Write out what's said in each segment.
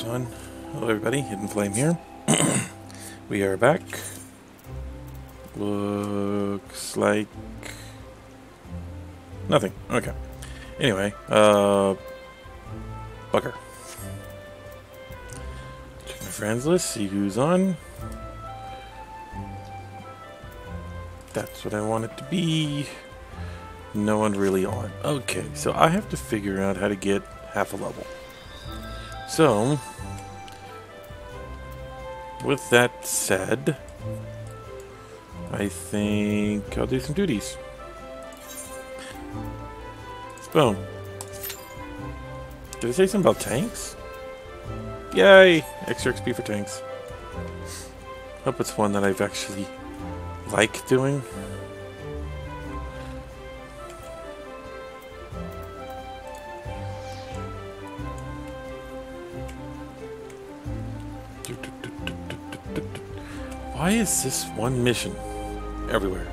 this one. Hello everybody, Hidden Flame here. We are back. Looks like nothing. Okay. Anyway, bugger. Check my friends list, see who's on. That's what I want it to be. No one really on. Okay, so I have to figure out how to get half a level. So, with that said, I think I'll do some duties. Boom. Did it say something about tanks? Yay! Extra XP for tanks. Hope it's one that I've actually liked doing. Why is this one mission everywhere?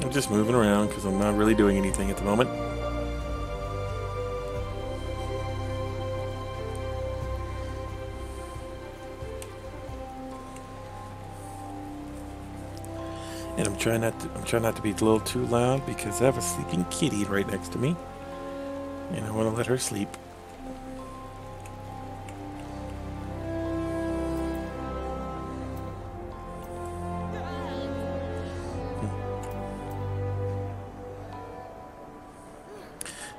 I'm just moving around because I'm not really doing anything at the moment. And I'm trying not to be a little too loud because I have a sleeping kitty right next to me, and I want to let her sleep.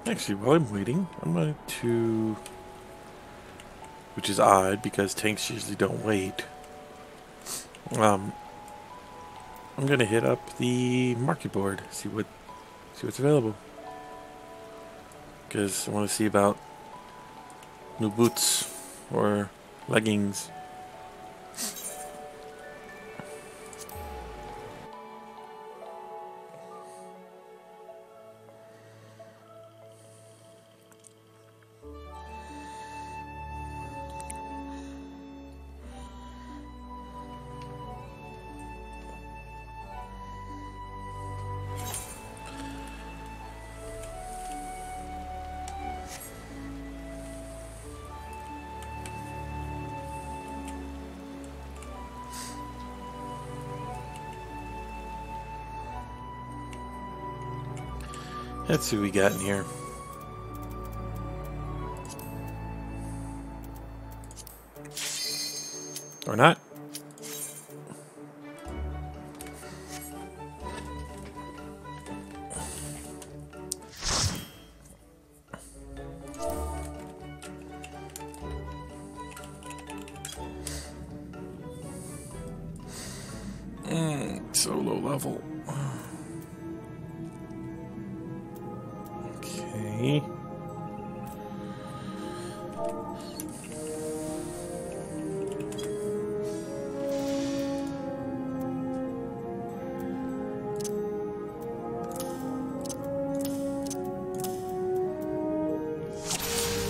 Actually, while I'm waiting, I'm going to, which is odd because tanks usually don't wait. I'm gonna hit up the market board, see what's available. Because I want to see about new boots or leggings. Let's see what we got in here. Or not. So low level. Okay.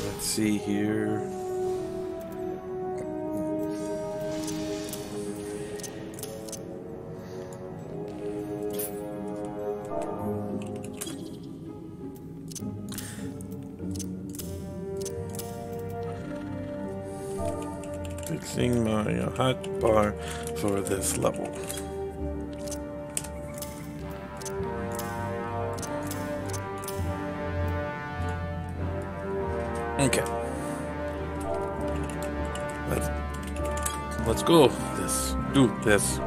Let's see here. Fixing my hot bar for this level. Okay. Let's go. Let's do this.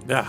Yeah.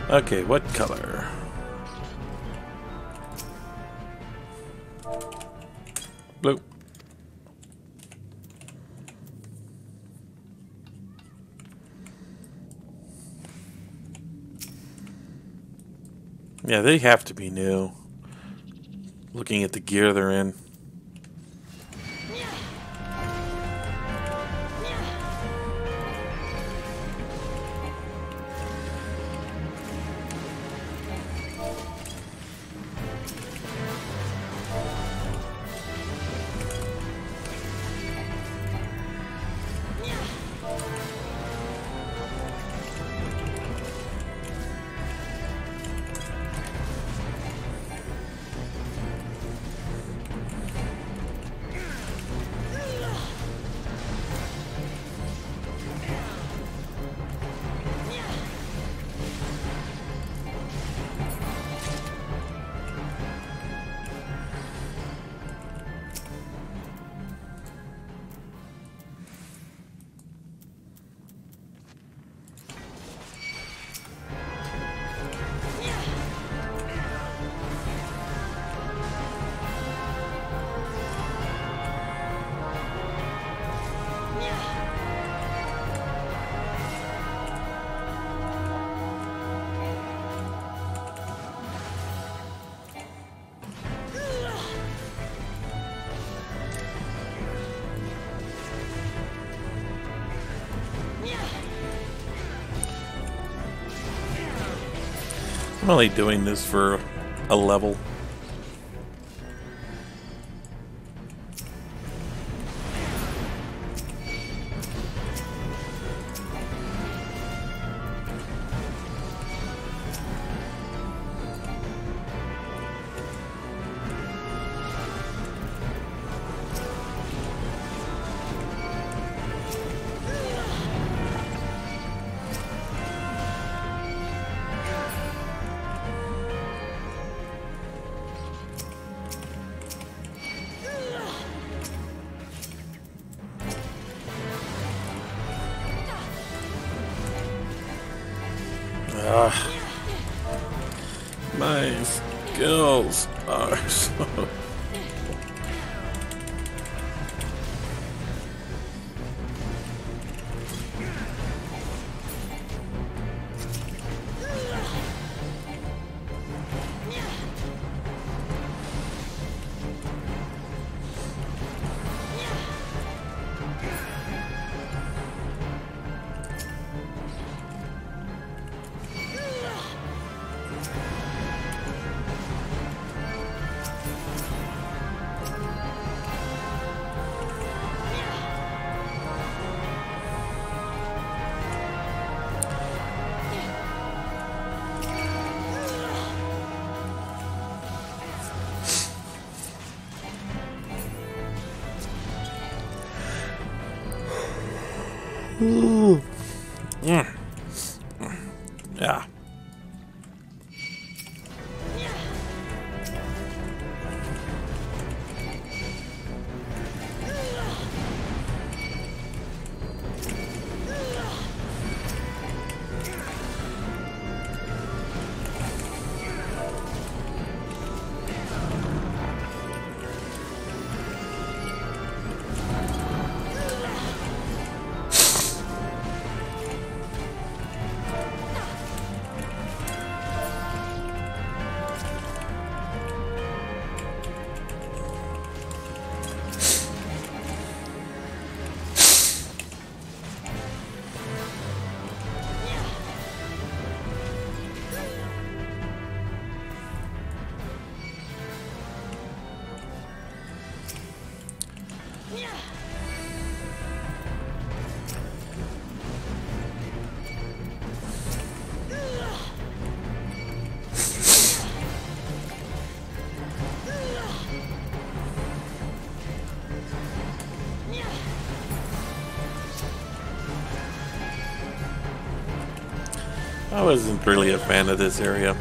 Okay, what color? Blue. Yeah, they have to be new. Looking at the gear they're in. I'm only doing this for a level. My skills are so... Yeah. I wasn't really a fan of this area.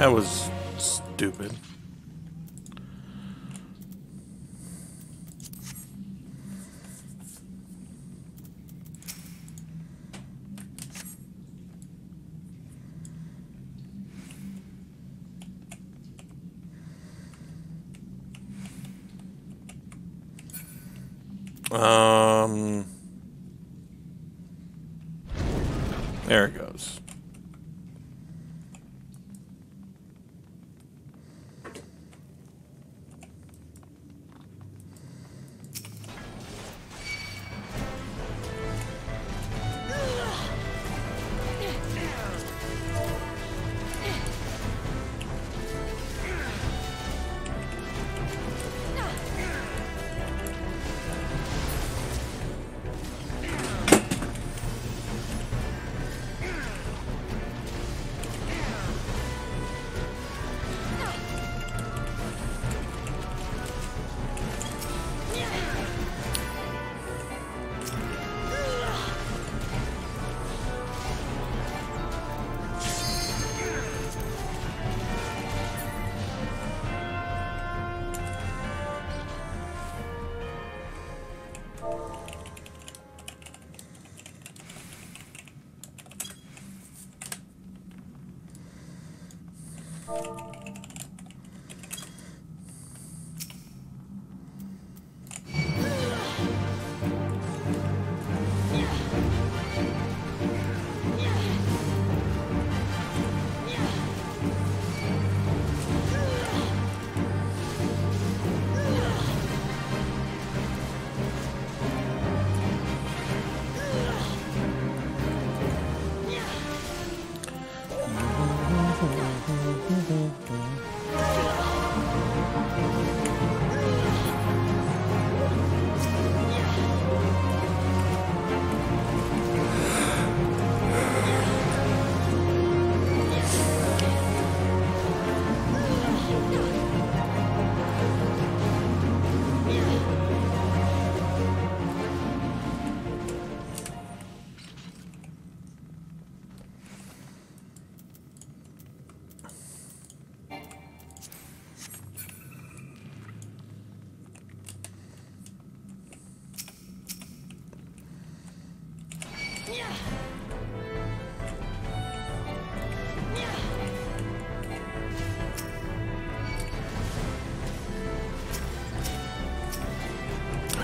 That was stupid. There it goes.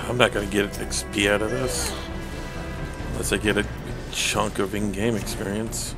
I'm not going to get XP out of this unless I get a chunk of in-game experience.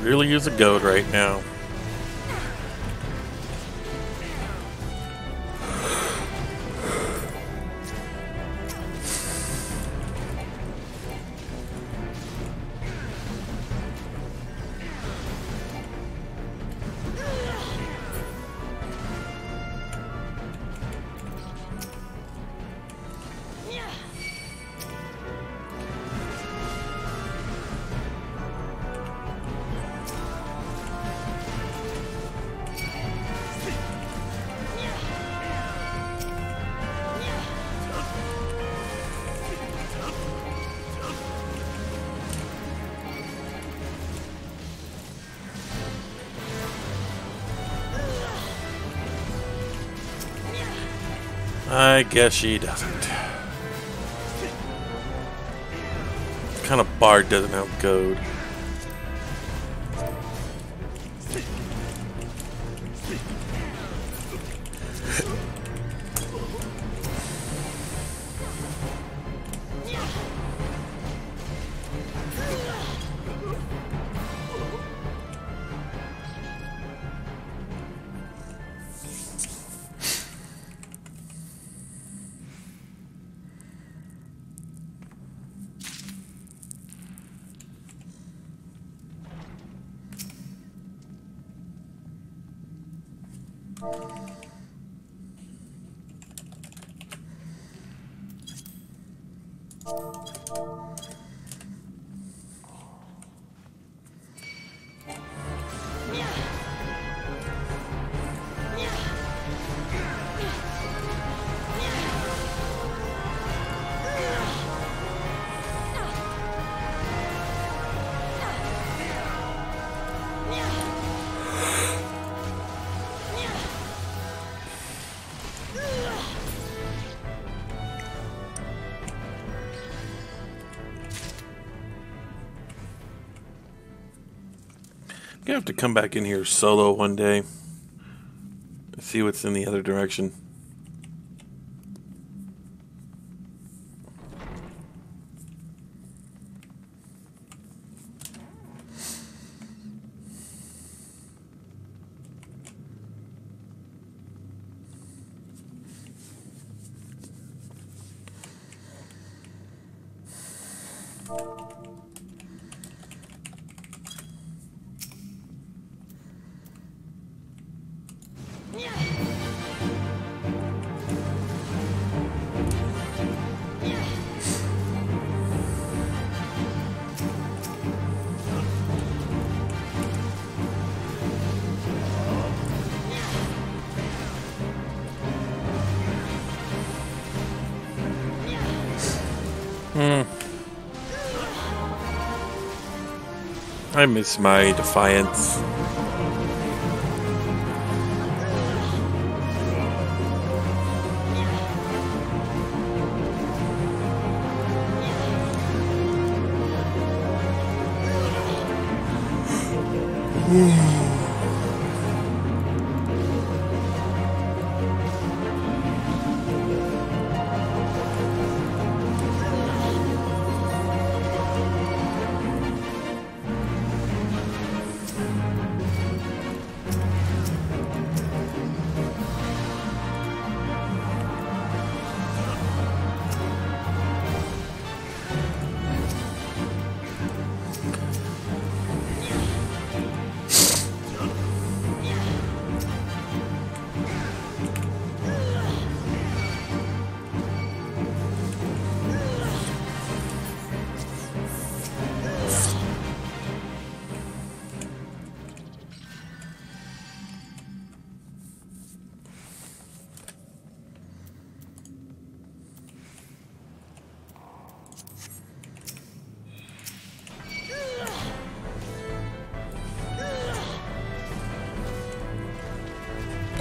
really use a goad right now. I guess she doesn't. What kind of bard doesn't have goad? I'm gonna have to come back in here solo one day. See what's in the other direction. I miss my Defiance.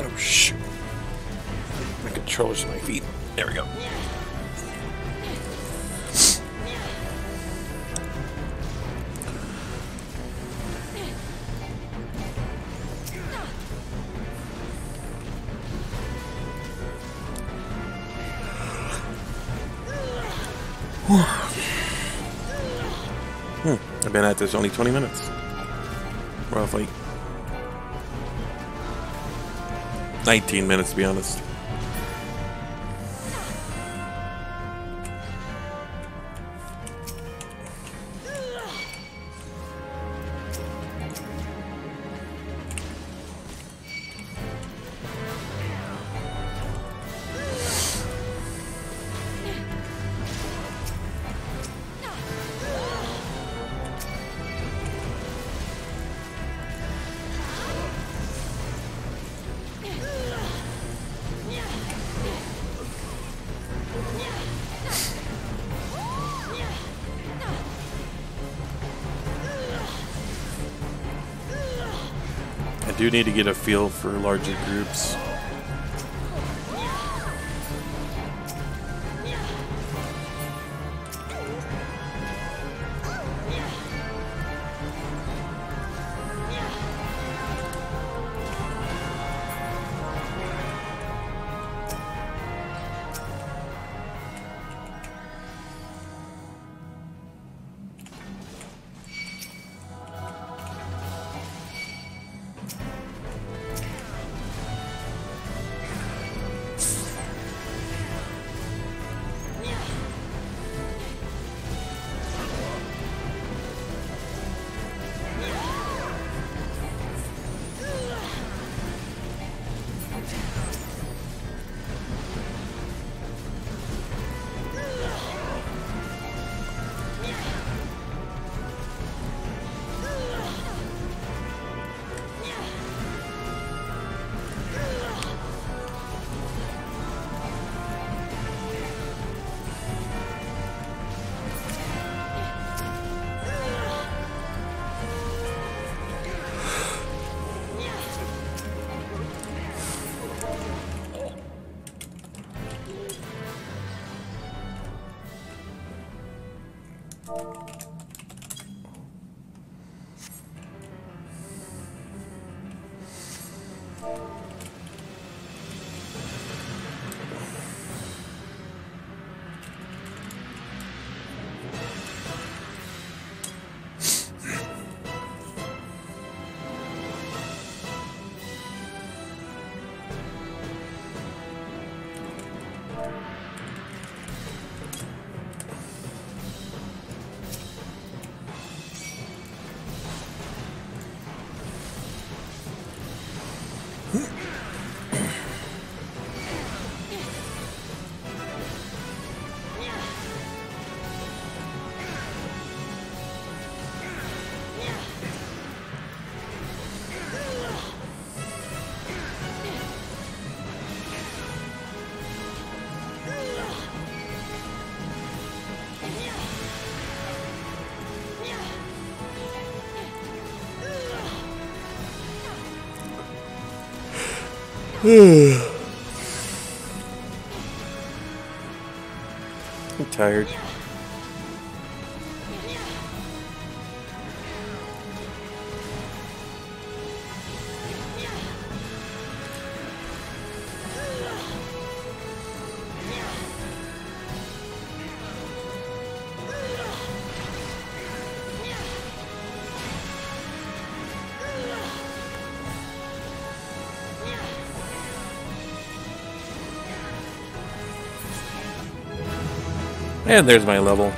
Oh, shoot. My controller's on my feet. There we go. I've been at this only 20 minutes. roughly. 19 minutes, to be honest. I do need to get a feel for larger groups. I'm tired. And there's my level.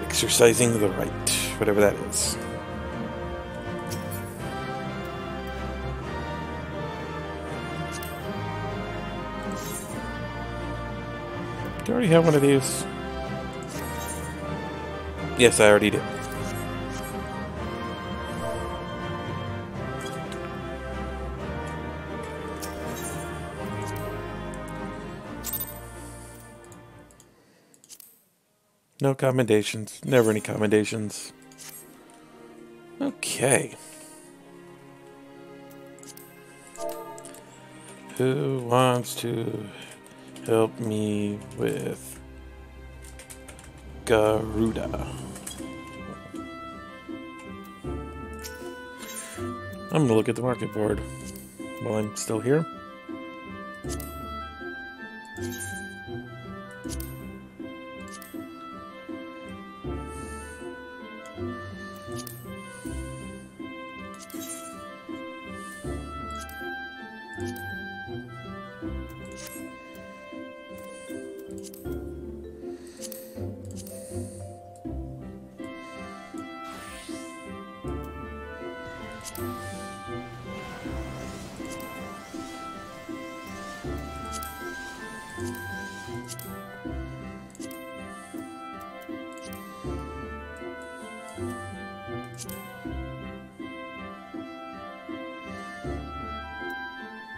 Exercising the right, whatever that is. Do I already have one of these? Yes, I already did. No commendations. Never any commendations. Okay. Who wants to help me with Garuda? I'm gonna look at the market board while I'm still here.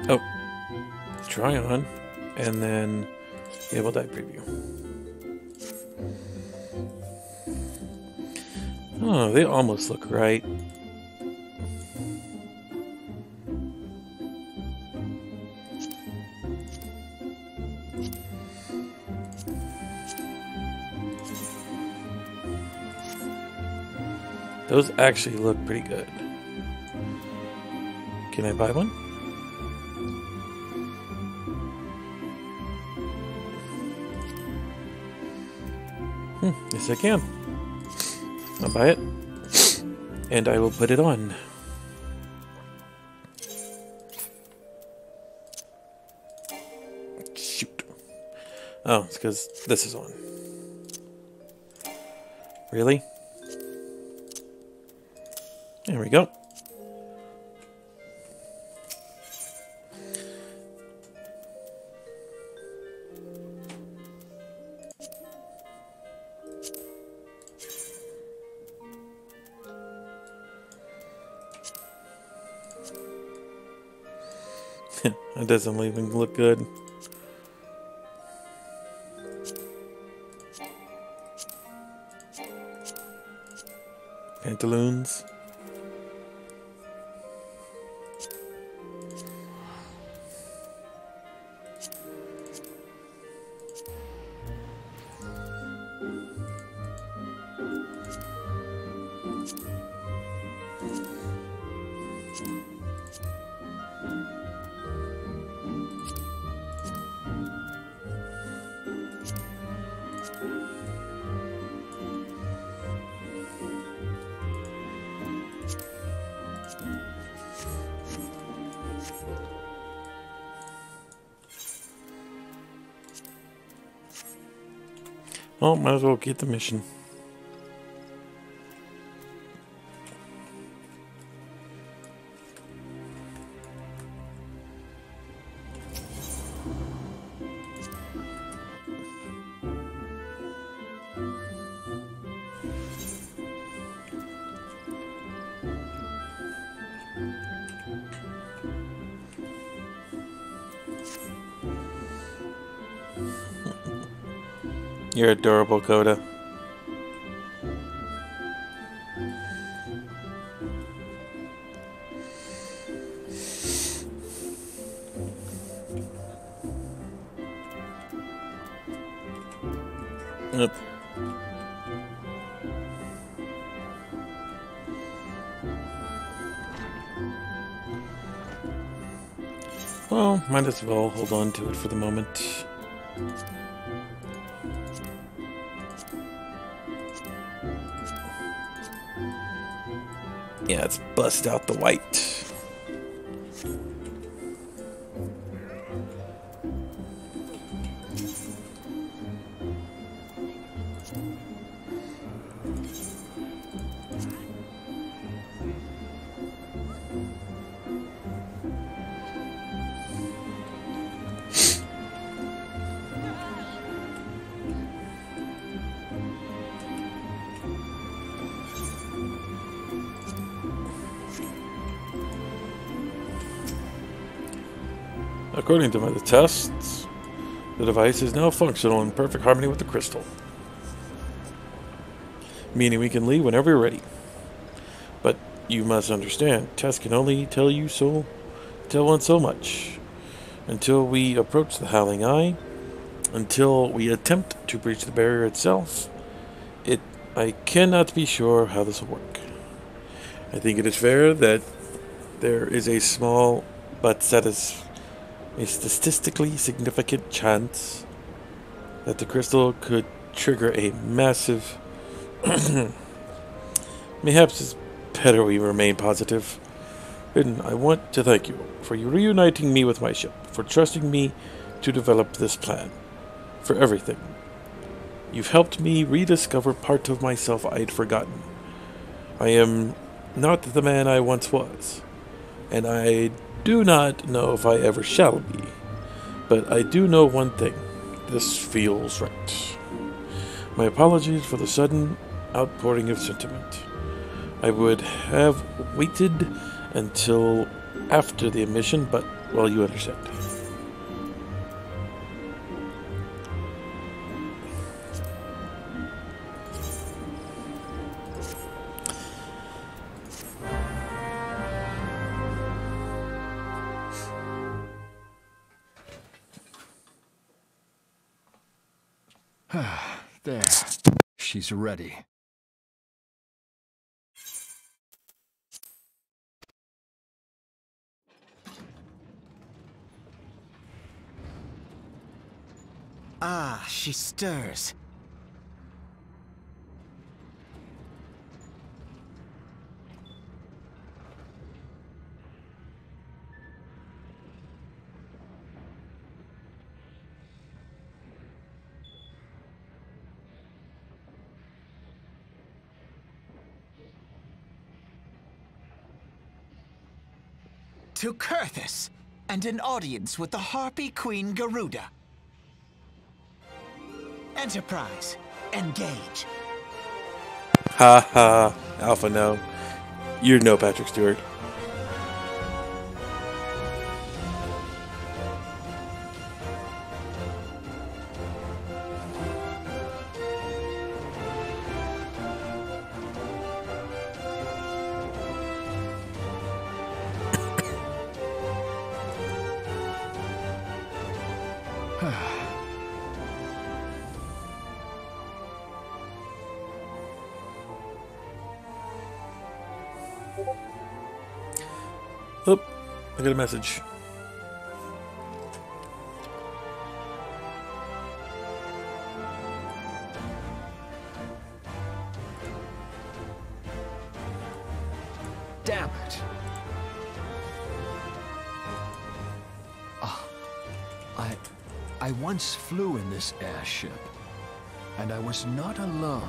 Oh, try on, and then able die preview. Oh, they almost look right. Those actually look pretty good. Can I buy one? Yes, I can. I'll buy it, and I will put it on. Shoot. Oh, it's because this is on. Really? There we go. It doesn't even look good. Pantaloons. Oh, might as well get the mission. You're adorable, Coda. Yep. Well, might as well hold on to it for the moment. Yeah, let's bust out the white. According to my tests, the device is now functional in perfect harmony with the crystal. Meaning we can leave whenever we're ready. But you must understand, tests can only tell one so much. Until we approach the Howling Eye, until we attempt to breach the barrier itself, I cannot be sure how this will work. I think it is fair that There is a small but that is a statistically significant chance that the crystal could trigger a massive. Perhaps it's better we remain positive. And I want to thank you for reuniting me with my ship, for trusting me to develop this plan, for everything. You've helped me rediscover part of myself I had forgotten. I am not the man I once was, and I do not know if I ever shall be. But I do know one thing. This feels right. My apologies for the sudden outpouring of sentiment. I would have waited until after the emission, but, well, you understand. There. She's ready. Ah, she stirs. To Kurthus, and an audience with the Harpy Queen Garuda. Enterprise, engage. Ha ha, Alpha, no. You're no Patrick Stewart. Oh, I got a message. Damn it. I once flew in this airship, and I was not alone.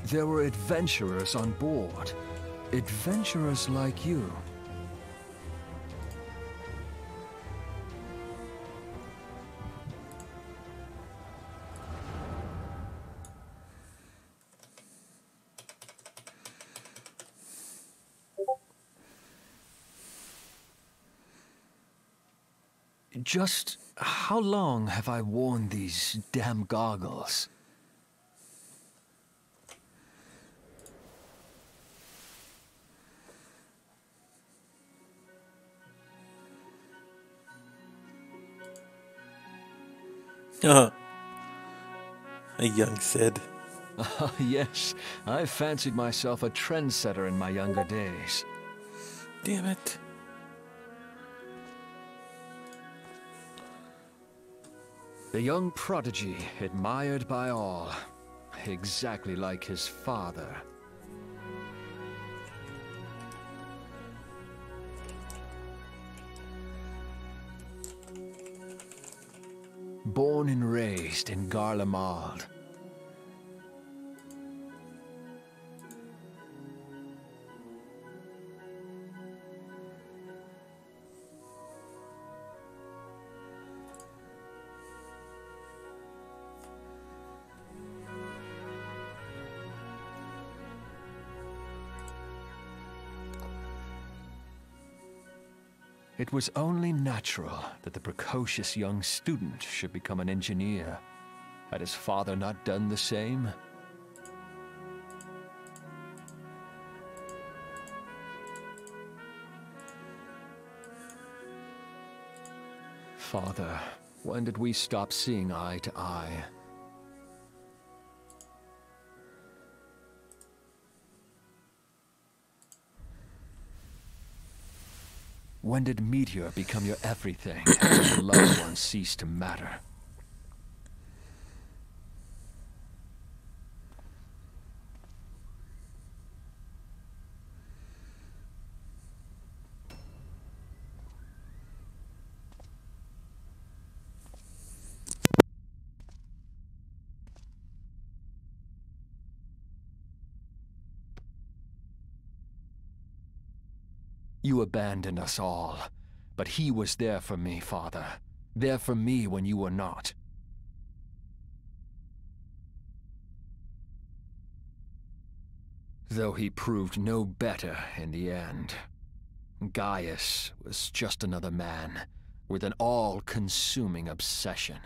There were adventurers on board. Adventurers like you. Just how long have I worn these damn goggles? A young Sid. Yes, I fancied myself a trendsetter in my younger days. Damn it. The young prodigy, admired by all, exactly like his father. Born and raised in Garlemald. It was only natural that the precocious young student should become an engineer. Had his father not done the same? Father, when did we stop seeing eye to eye? When did Meteor become your everything, and your loved ones cease to matter? You abandoned us all, but he was there for me, Father. There for me when you were not. Though he proved no better in the end. Gaius was just another man, with an all-consuming obsession.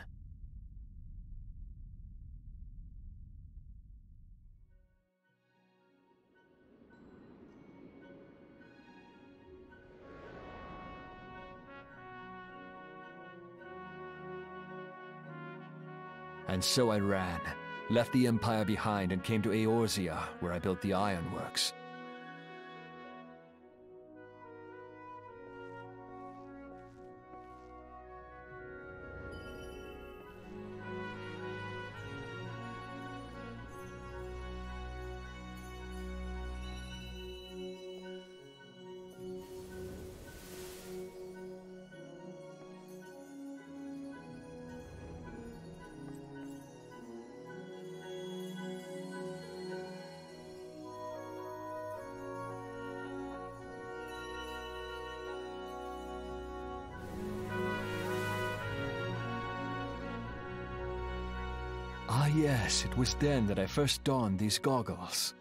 And so I ran, left the Empire behind and came to Eorzea, where I built the ironworks. Ah yes, it was then that I first donned these goggles.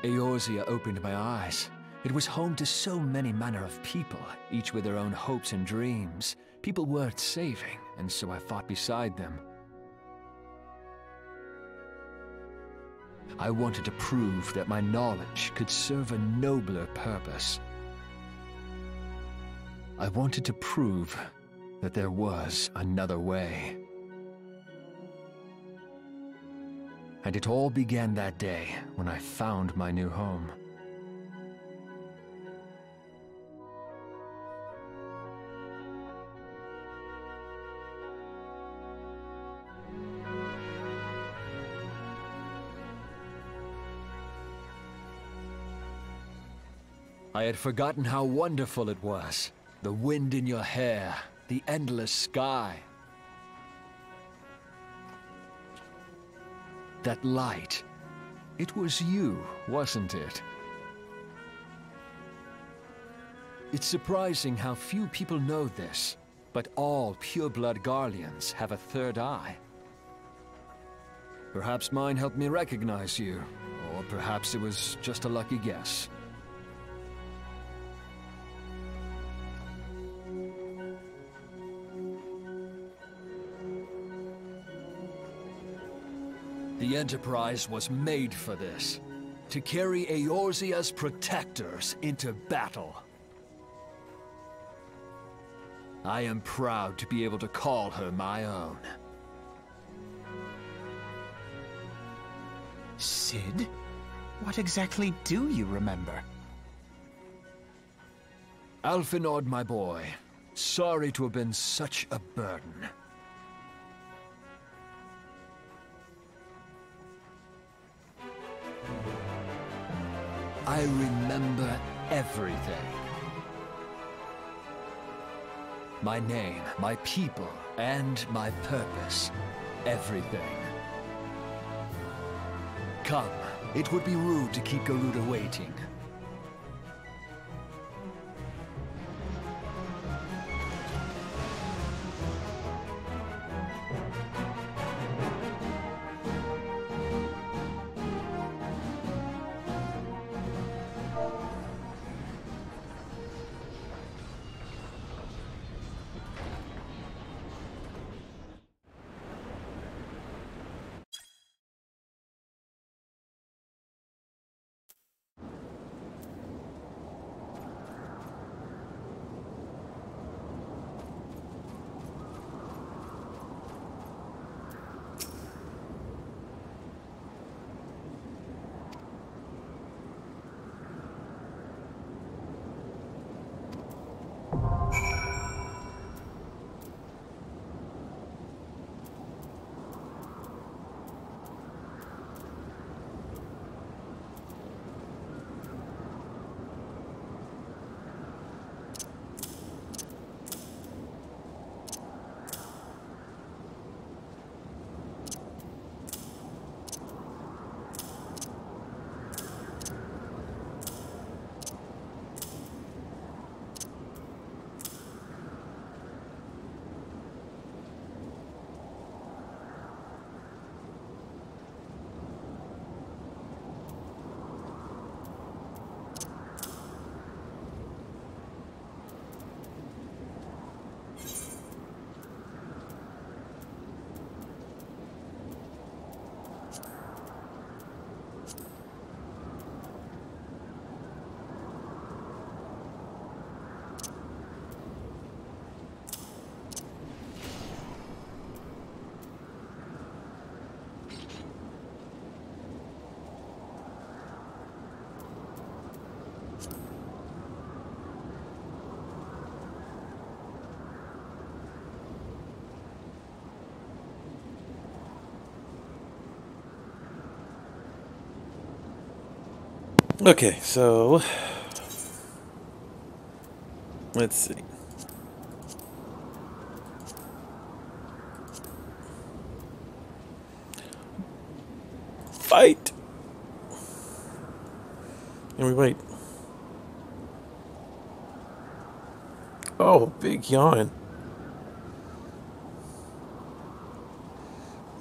Eorzea opened my eyes. It was home to so many manner of people, each with their own hopes and dreams. People worth saving, and so I fought beside them. I wanted to prove that my knowledge could serve a nobler purpose. I wanted to prove that there was another way. And it all began that day when I found my new home. I had forgotten how wonderful it was. The wind in your hair, the endless sky. That light, it was you, wasn't it? It's surprising how few people know this, but all pure-blood Garleans have a third eye. Perhaps mine helped me recognize you, or perhaps it was just a lucky guess. The Enterprise was made for this, to carry Eorzea's protectors into battle. I am proud to be able to call her my own. Sid? What exactly do you remember? Alphinaud, my boy, sorry to have been such a burden. I remember everything. My name, my people, and my purpose. Everything. Come, it would be rude to keep Garuda waiting. Okay, so let's see. Fight! And we wait. Oh, big yawn.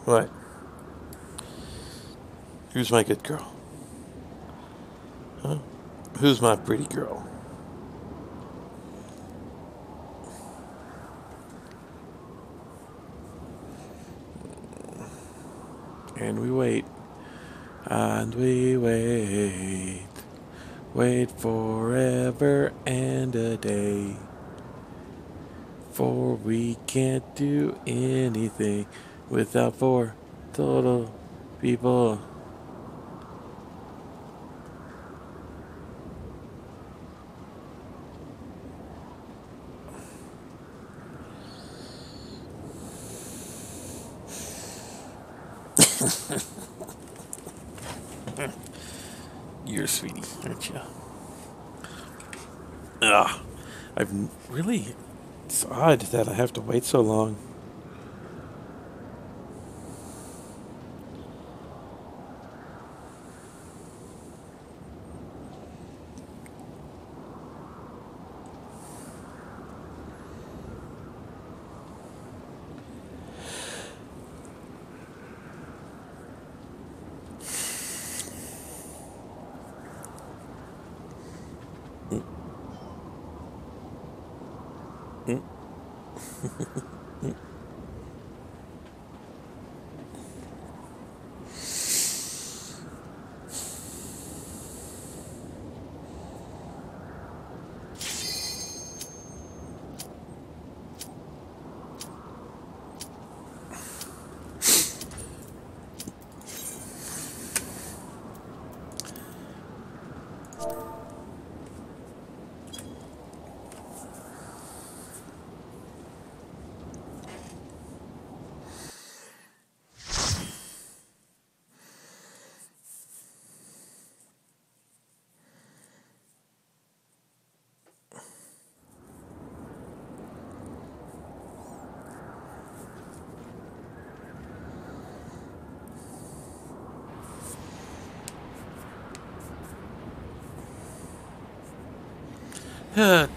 What? Who's my good girl? Huh? Who's my pretty girl? And we wait. And we wait. Wait forever and a day. For we can't do anything without 4 total people. You're a sweetie, aren't you? Ugh. It's odd that I have to wait so long.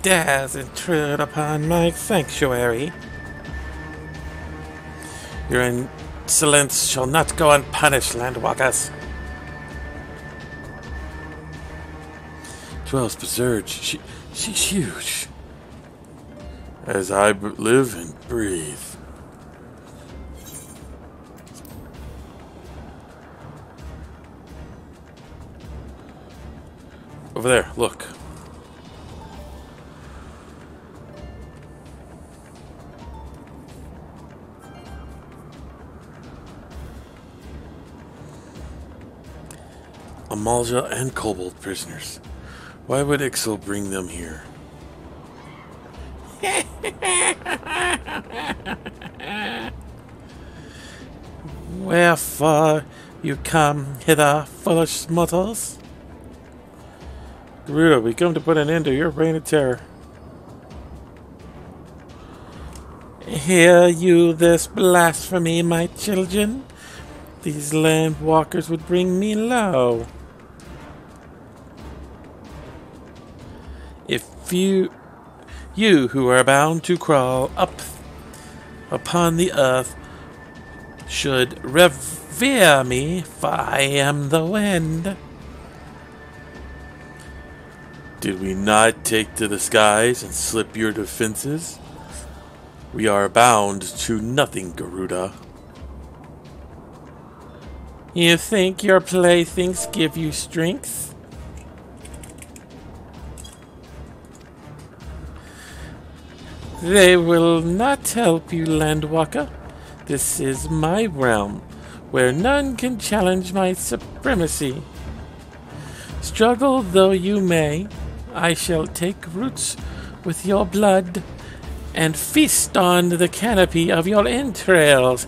Dares intrude upon my sanctuary. Your insolence shall not go unpunished, landwalkers. 12's berserk. She's huge. As I live and breathe. Over there, look. Amalja and Kobold prisoners. Why would Ixel bring them here? Wherefore you come hither, foolish mortals? Garuda, we come to put an end to your reign of terror. Hear you this blasphemy, my children? These landwalkers would bring me low. If you who are bound to crawl up upon the earth should revere me, for I am the wind. Did we not take to the skies and slip your defenses? We are bound to nothing, Garuda. You think your playthings give you strength? They will not help you, Landwalker. This is my realm, where none can challenge my supremacy. Struggle though you may, I shall take roots with your blood and feast on the canopy of your entrails.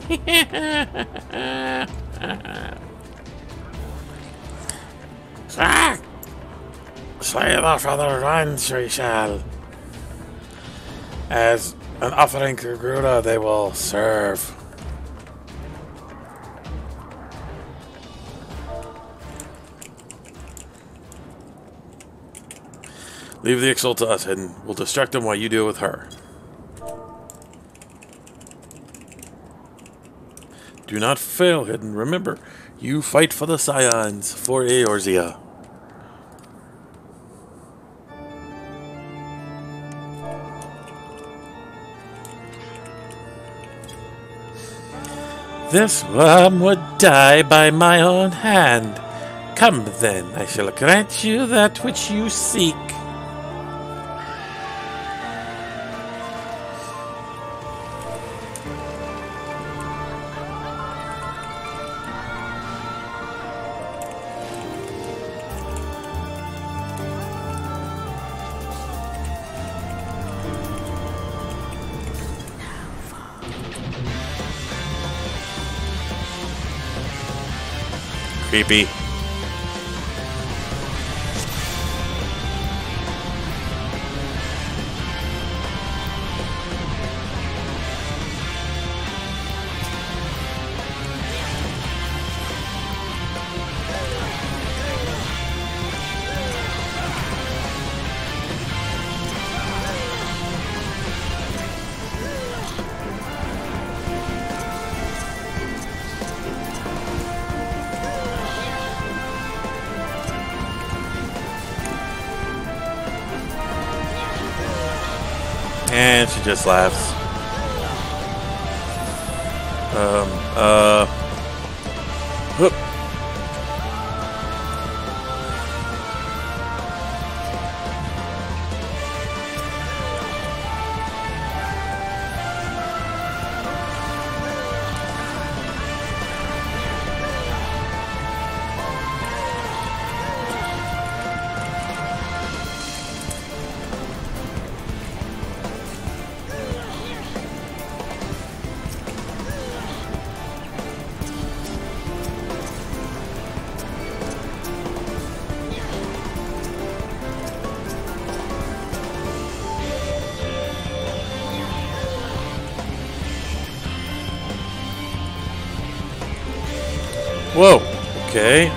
Ah! Slay the father runs, we shall. As an offering to Garuda, they will serve. Leave the Ixal to us, Hidden. We'll distract them while you deal with her. Do not fail, Hidden. Remember, you fight for the Scions, for Eorzea. This worm would die by my own hand. Come then, I shall grant you that which you seek. Creepy. And she just laughs. Whoop. Whoa. Okay.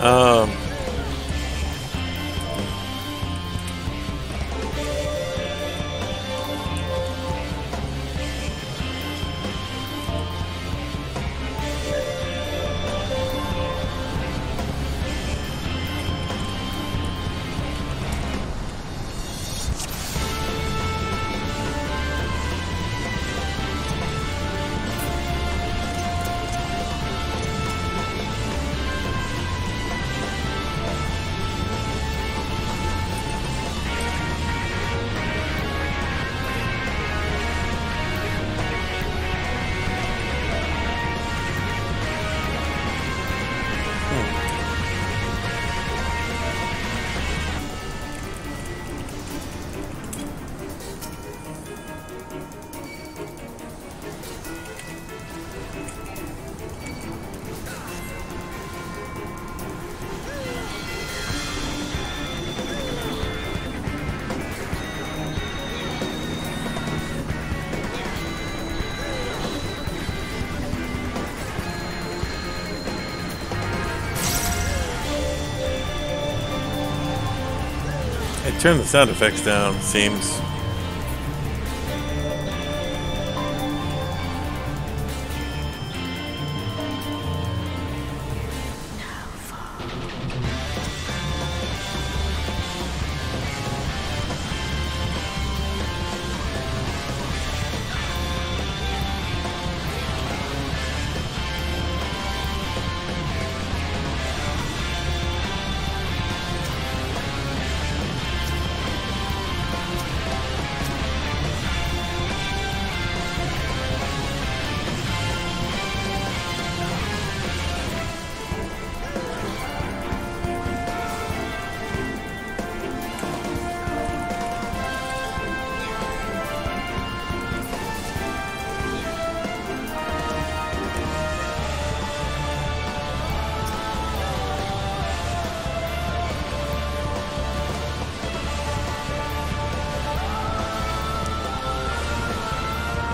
I turned the sound effects down, seems.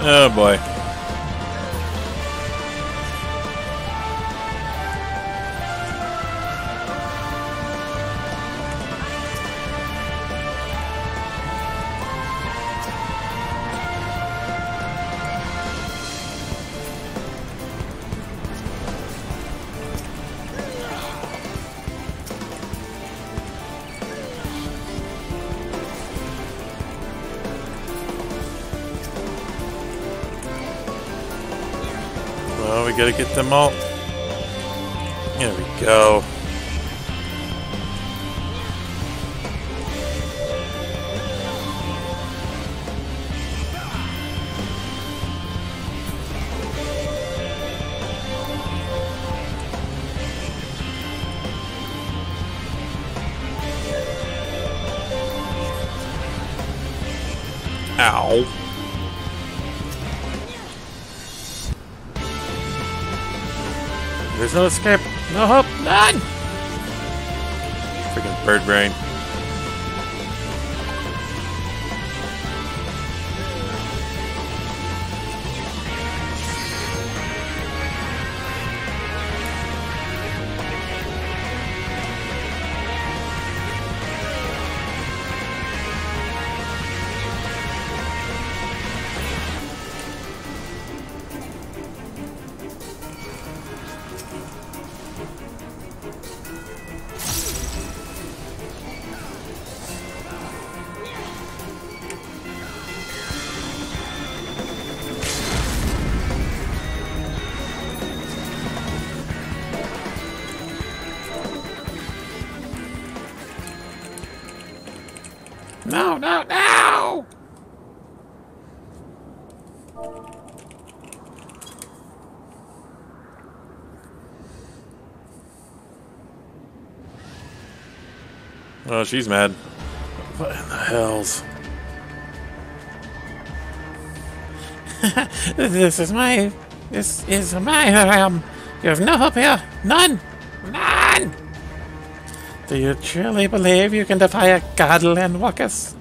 Oh boy. Well, we gotta get them all. There we go. Ow. There's no escape. No hope. None. Freaking bird brain. No, no, no! Oh, she's mad. What in the hells? This is my realm. You have no hope here. None. None. Do you truly believe you can defy a god, Landwalkers?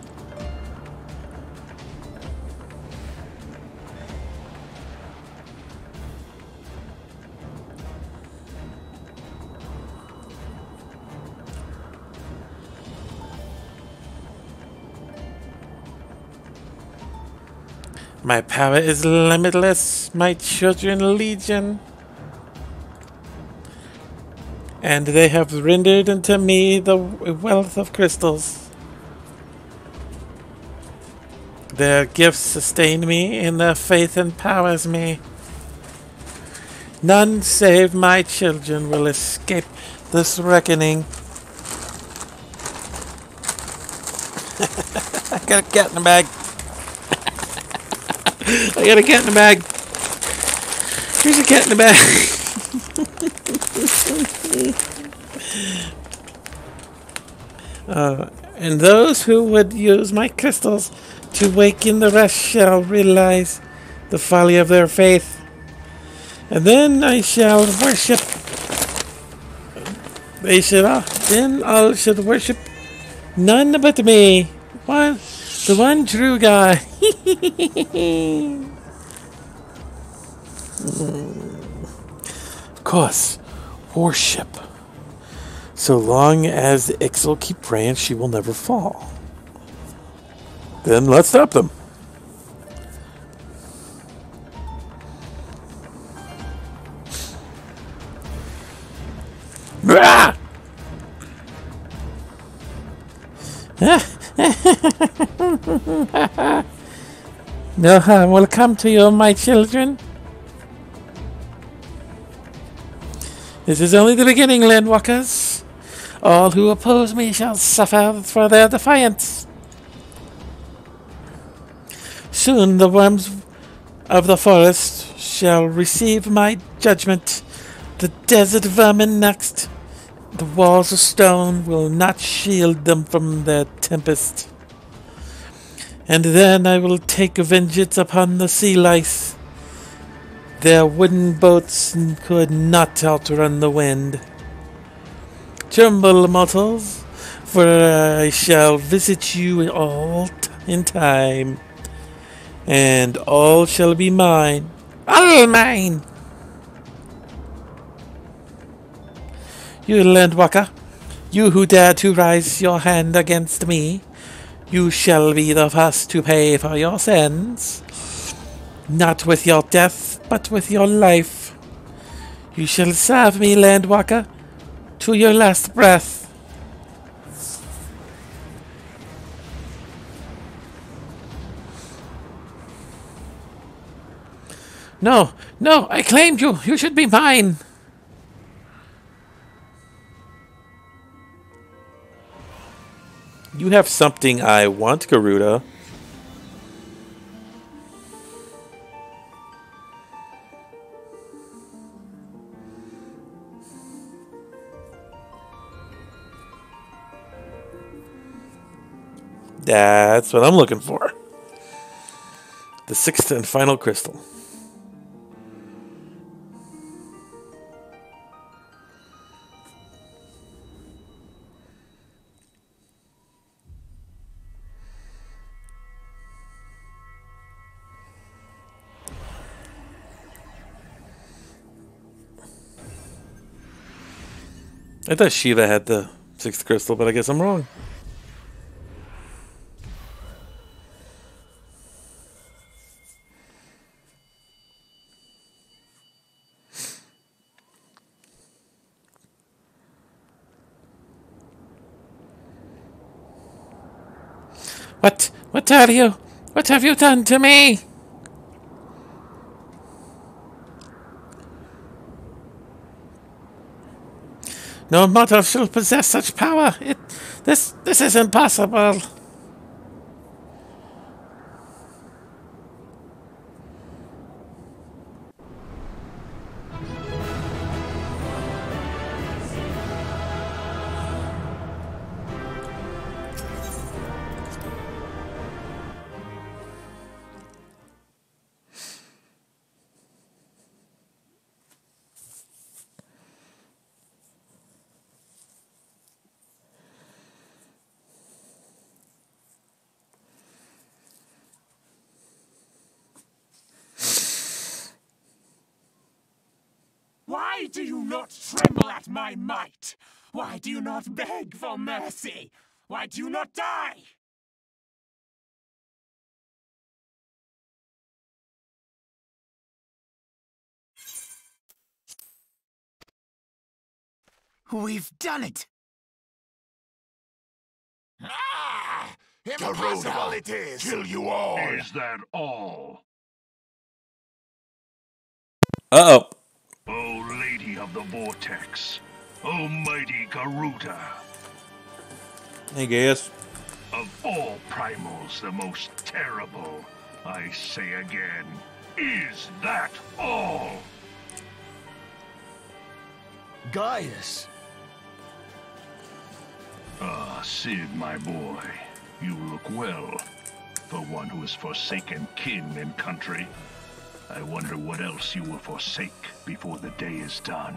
My power is limitless, my children legion. And they have rendered unto me the wealth of crystals. Their gifts sustain me, and their faith empowers me. None save my children will escape this reckoning. I got a cat in the bag. I got a cat in the bag. Here's a cat in the bag. And those who would use my crystals to waken the rest shall realize the folly of their faith. And then I shall worship. Then all should worship none but me. The one true God. Of course, worship. So long as the Ixal keep praying, she will never fall. Then let's stop them. Ah! No harm will come to you, my children. This is only the beginning, Landwalkers. All who oppose me shall suffer for their defiance. Soon the worms of the forest shall receive my judgment. The desert vermin next. The walls of stone will not shield them from their tempest. And then I will take vengeance upon the sea lice. Their wooden boats could not outrun the wind. Tremble, mortals, for I shall visit you all in time. and all shall be mine. All mine! You landwalker, you who dare to raise your hand against me, you shall be the first to pay for your sins. Not with your death, but with your life. You shall serve me, landwalker, to your last breath. No, no, I claimed you. You should be mine. You have something I want, Garuda. That's what I'm looking for. The sixth and final crystal. I thought Shiva had the sixth crystal, but I guess I'm wrong. What have you? What have you done to me? No mortal shall possess such power. This is impossible. Why do you not tremble at my might? Why do you not beg for mercy? Why do you not die? We've done it! Ah! Impossible Garuda, it is! kill you all! Is that all? Uh-oh. O Lady of the Vortex, O mighty Garuda, Hey, guys. of all primals the most terrible, I say again, is that all? Gaius! Ah, Sid, my boy, you look well, for one who has forsaken kin and country. I wonder what else you will forsake before the day is done.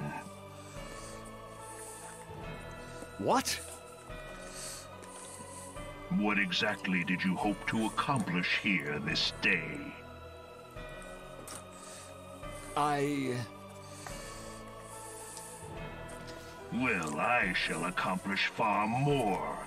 What? What exactly did you hope to accomplish here this day? Well, I shall accomplish far more.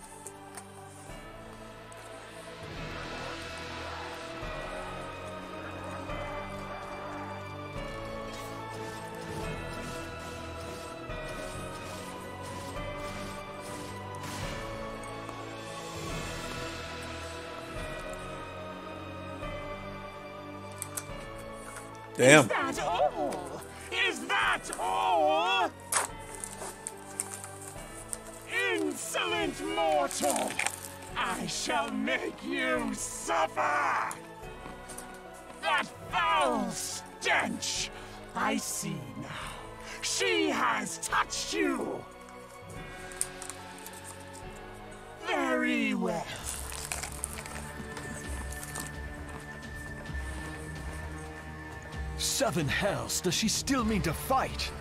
Damn. Is that all? Is that all? Insolent mortal! I shall make you suffer! That foul stench! I see now. She has touched you! Very well. Seven hells, does she still mean to fight?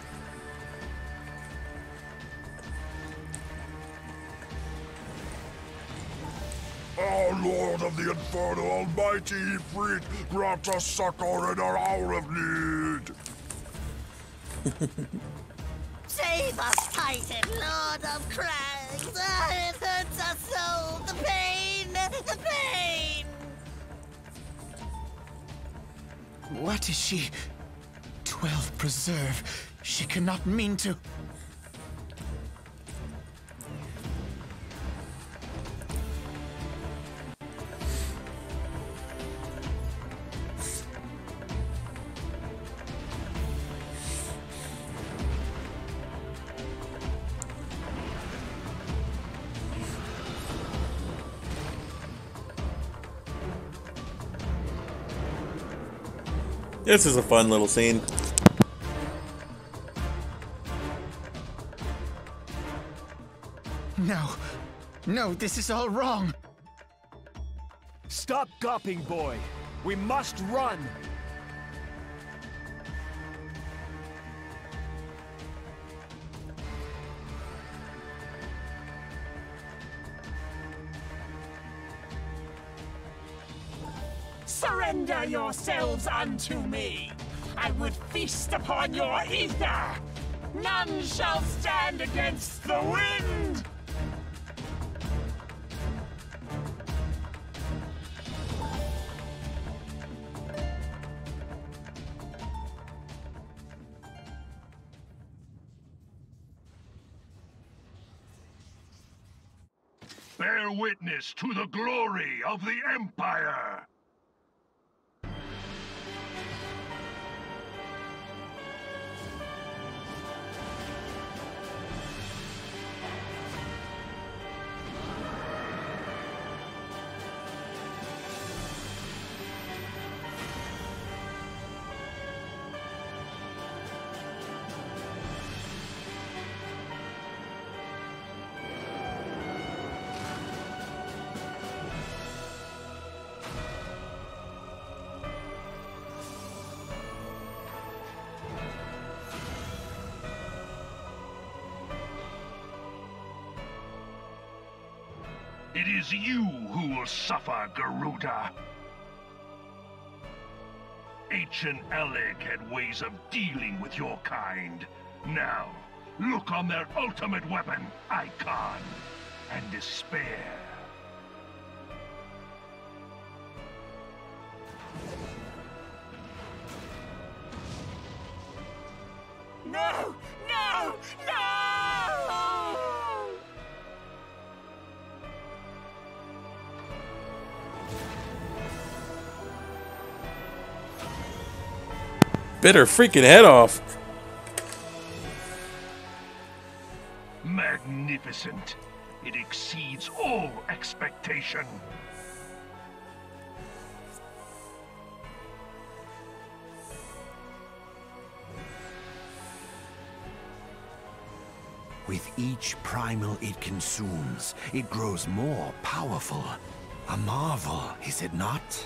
All Lord of the Inferno, almighty Ifrit, grant us succor in our hour of need. Save us, Titan, Lord of Crags! It hurts us so! The pain! The pain! What is she? 12 preserve. She cannot mean to. This is a fun little scene. No. No, this is all wrong. Stop gawping, boy. We must run. Surrender yourselves unto me. I would feast upon your ether. None shall stand against the wind. Bear witness to the glory of the Empire! It is you who will suffer, Garuda. Ancient Alec had ways of dealing with your kind. Now, look on their ultimate weapon, Icon, and despair. No! No! No! Bit her freaking head off. Magnificent. It exceeds all expectation. With each primal it consumes, it grows more powerful. A marvel, is it not?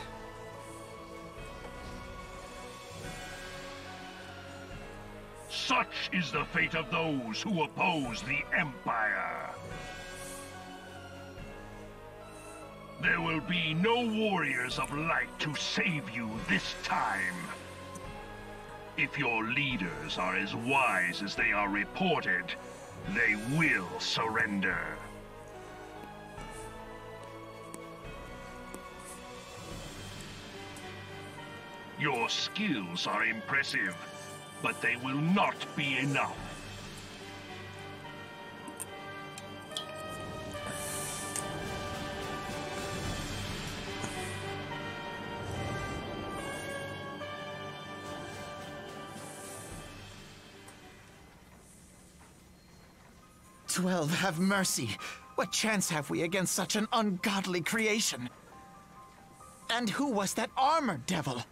Such is the fate of those who oppose the Empire. There will be no warriors of light to save you this time. If your leaders are as wise as they are reported, they will surrender. Your skills are impressive, but they will not be enough. "12, have mercy. What chance have we against such an ungodly creation? And who was that armored devil?"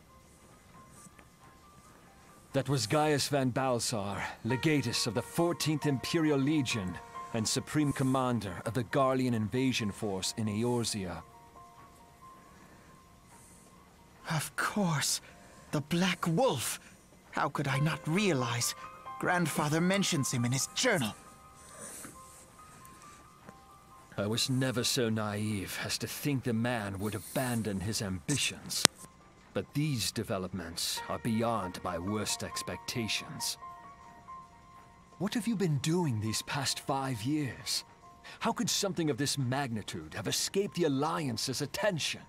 That was Gaius van Balsar, legatus of the 14th Imperial Legion and Supreme Commander of the Garlean invasion force in Eorzea. Of course. The Black Wolf. How could I not realize? Grandfather mentions him in his journal. I was never so naive as to think the man would abandon his ambitions. But these developments are beyond my worst expectations. What have you been doing these past 5 years? How could something of this magnitude have escaped the Alliance's attention?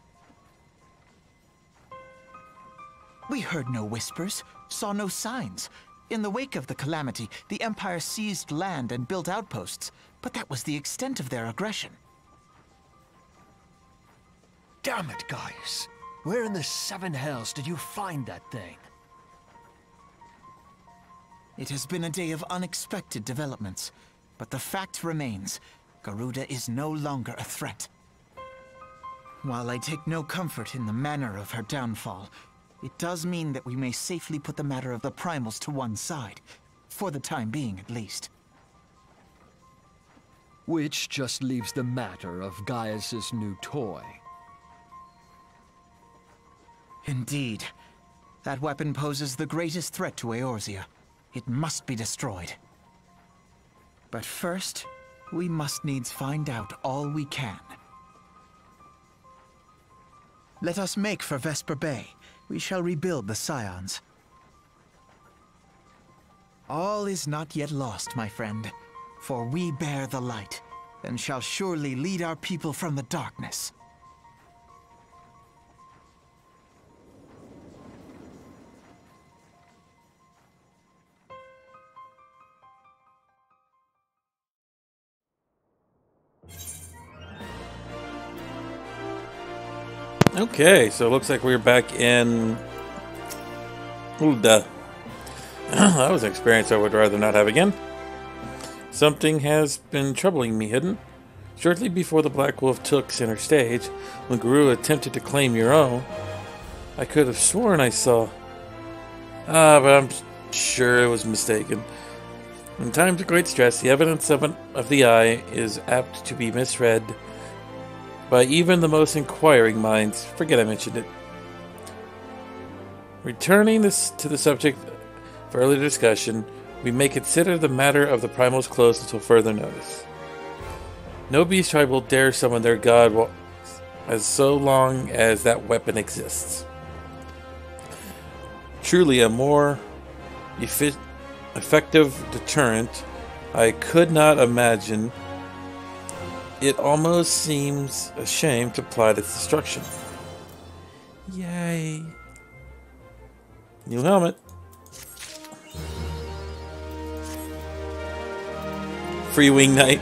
We heard no whispers, saw no signs. In the wake of the calamity, the Empire seized land and built outposts, but that was the extent of their aggression. Damn it, guys! Where in the seven hells did you find that thing? It has been a day of unexpected developments, but the fact remains, Garuda is no longer a threat. While I take no comfort in the manner of her downfall, it does mean that we may safely put the matter of the primals to one side, for the time being at least. Which just leaves the matter of Gaius's new toy. Indeed. That weapon poses the greatest threat to Eorzea. It must be destroyed. But first, we must needs find out all we can. Let us make for Vesper Bay. We shall rebuild the Scions. All is not yet lost, my friend, for we bear the light, and shall surely lead our people from the darkness. Okay, so it looks like we're back in Garuda. That was an experience I would rather not have again. Something has been troubling me hidden. Shortly before the Black Wolf took center stage, when Garuda attempted to claim your own, I could have sworn I saw... but I'm sure it was mistaken. In times of great stress, the evidence of the eye is apt to be misread by even the most inquiring minds. Forget I mentioned it. Returning to the subject for earlier discussion, we may consider the matter of the primals closed until further notice. No beast tribe will dare summon their god as so long as that weapon exists. Truly a more effective deterrent I could not imagine. It almost seems a shame to plot its destruction. Yay. New helmet. Free wing knight.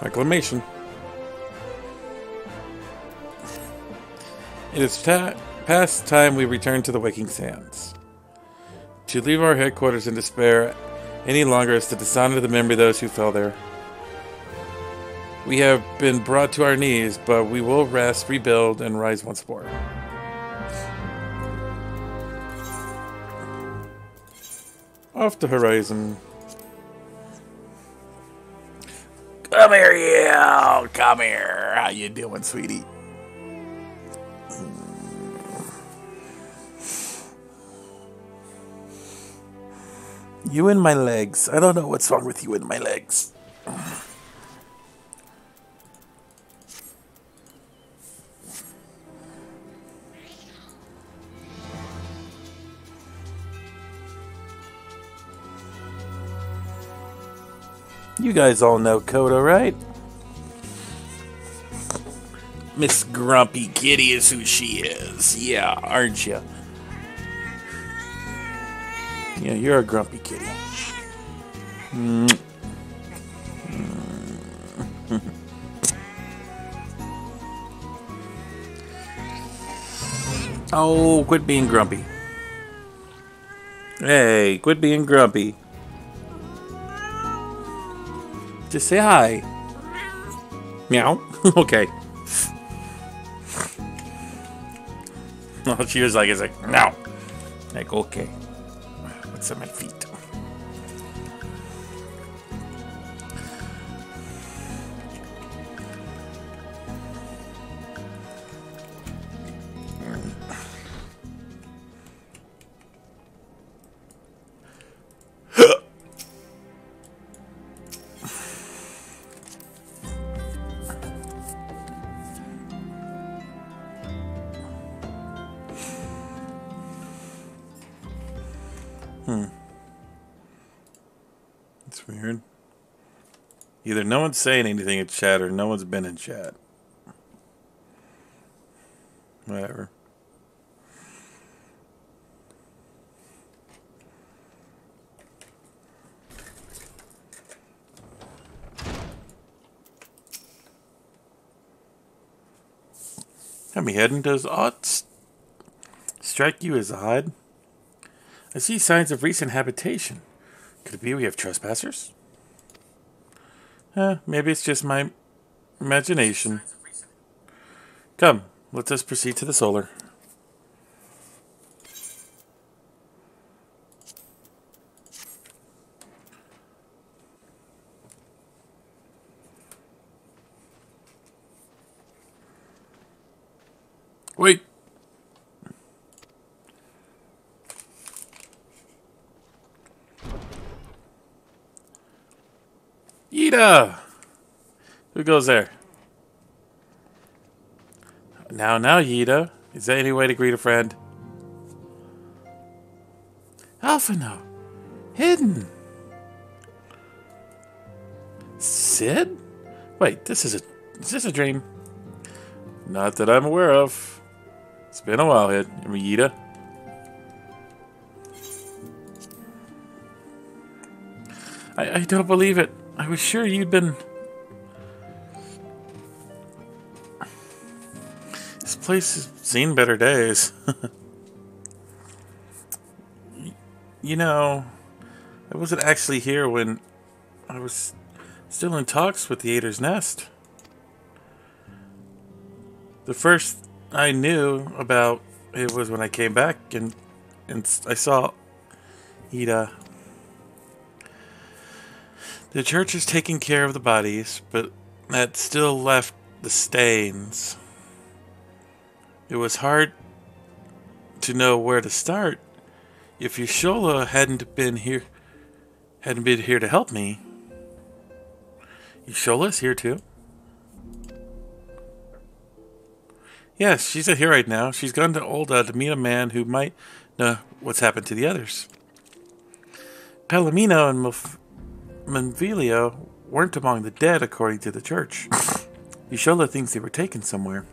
Acclamation. It is past time we return to the Waking Sands. To leave our headquarters in despair any longer is to dishonor the memory of those who fell there. We have been brought to our knees, but we will rest, rebuild, and rise once more. Off the horizon. Come here, you! Come here! How you doing, sweetie? You and my legs. I don't know what's wrong with you and my legs. You guys all know Coda, right? Miss Grumpy Kitty is who she is. Yeah, aren't you? Yeah, you're a grumpy kitty. Oh, quit being grumpy. Hey, quit being grumpy. Just say hi. Meow. Okay. She was like, it's like, no. Like, okay. What's at my feet? It's weird. Either no one's saying anything in chat or no one's been in chat. Whatever. Tell me, Hedden, does aught strike you as odd? I see signs of recent habitation. Could it be we have trespassers? Maybe it's just my imagination. Come, let us proceed to the solar. Wait. Yida! Who goes there? Now, Yida. Is there any way to greet a friend? Alphino. Hidden. Sid? Wait, is this a dream? Not that I'm aware of. It's been a while, Yida. I don't believe it. I was sure you'd been... This place has seen better days. You know, I wasn't actually here when I was still in talks with the Ader's Nest. The first I knew about it was when I came back and I saw Ida. The church is taking care of the bodies, but that still left the stains. It was hard to know where to start if Yashola hadn't been here to help me. Yashola's here too. Yes, she's here right now. She's gone to Olda to meet a man who might know what's happened to the others. Palomino and Manvilio weren't among the dead, according to the church. Yashola thinks they were taken somewhere.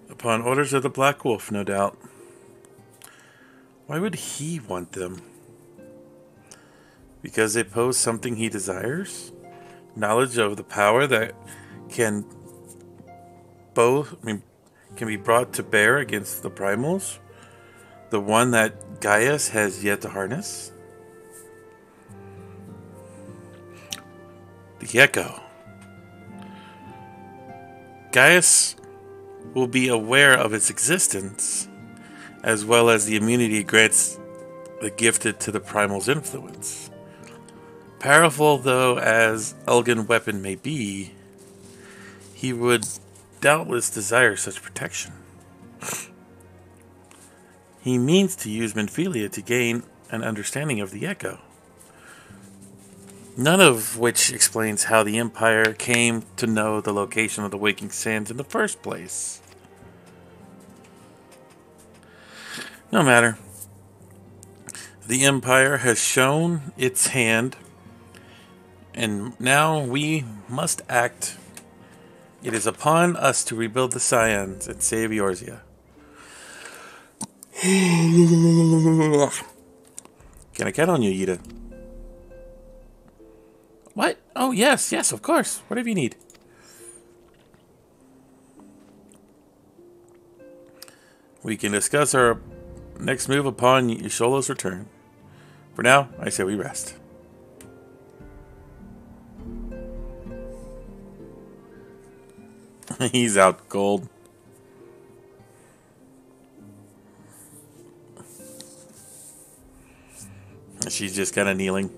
Upon orders of the Black Wolf, no doubt. Why would he want them? Because they pose something he desires? Knowledge of the power that can be brought to bear against the primals? The one that Gaius has yet to harness? The Echo. Gaius will be aware of its existence, as well as the immunity it grants the gifted to the primal's influence. Powerful though as Elgin weapon may be, he would doubtless desire such protection. He means to use Menphilia to gain an understanding of the Echo. None of which explains how the Empire came to know the location of the Waking Sands in the first place. No matter. The Empire has shown its hand, and now we must act. It is upon us to rebuild the Scions and save Eorzea. Can I count on you, Yida? What? Oh, yes, of course. Whatever you need. We can discuss our next move upon Yashola's return. For now, I say we rest. He's out cold. She's just kind of kneeling.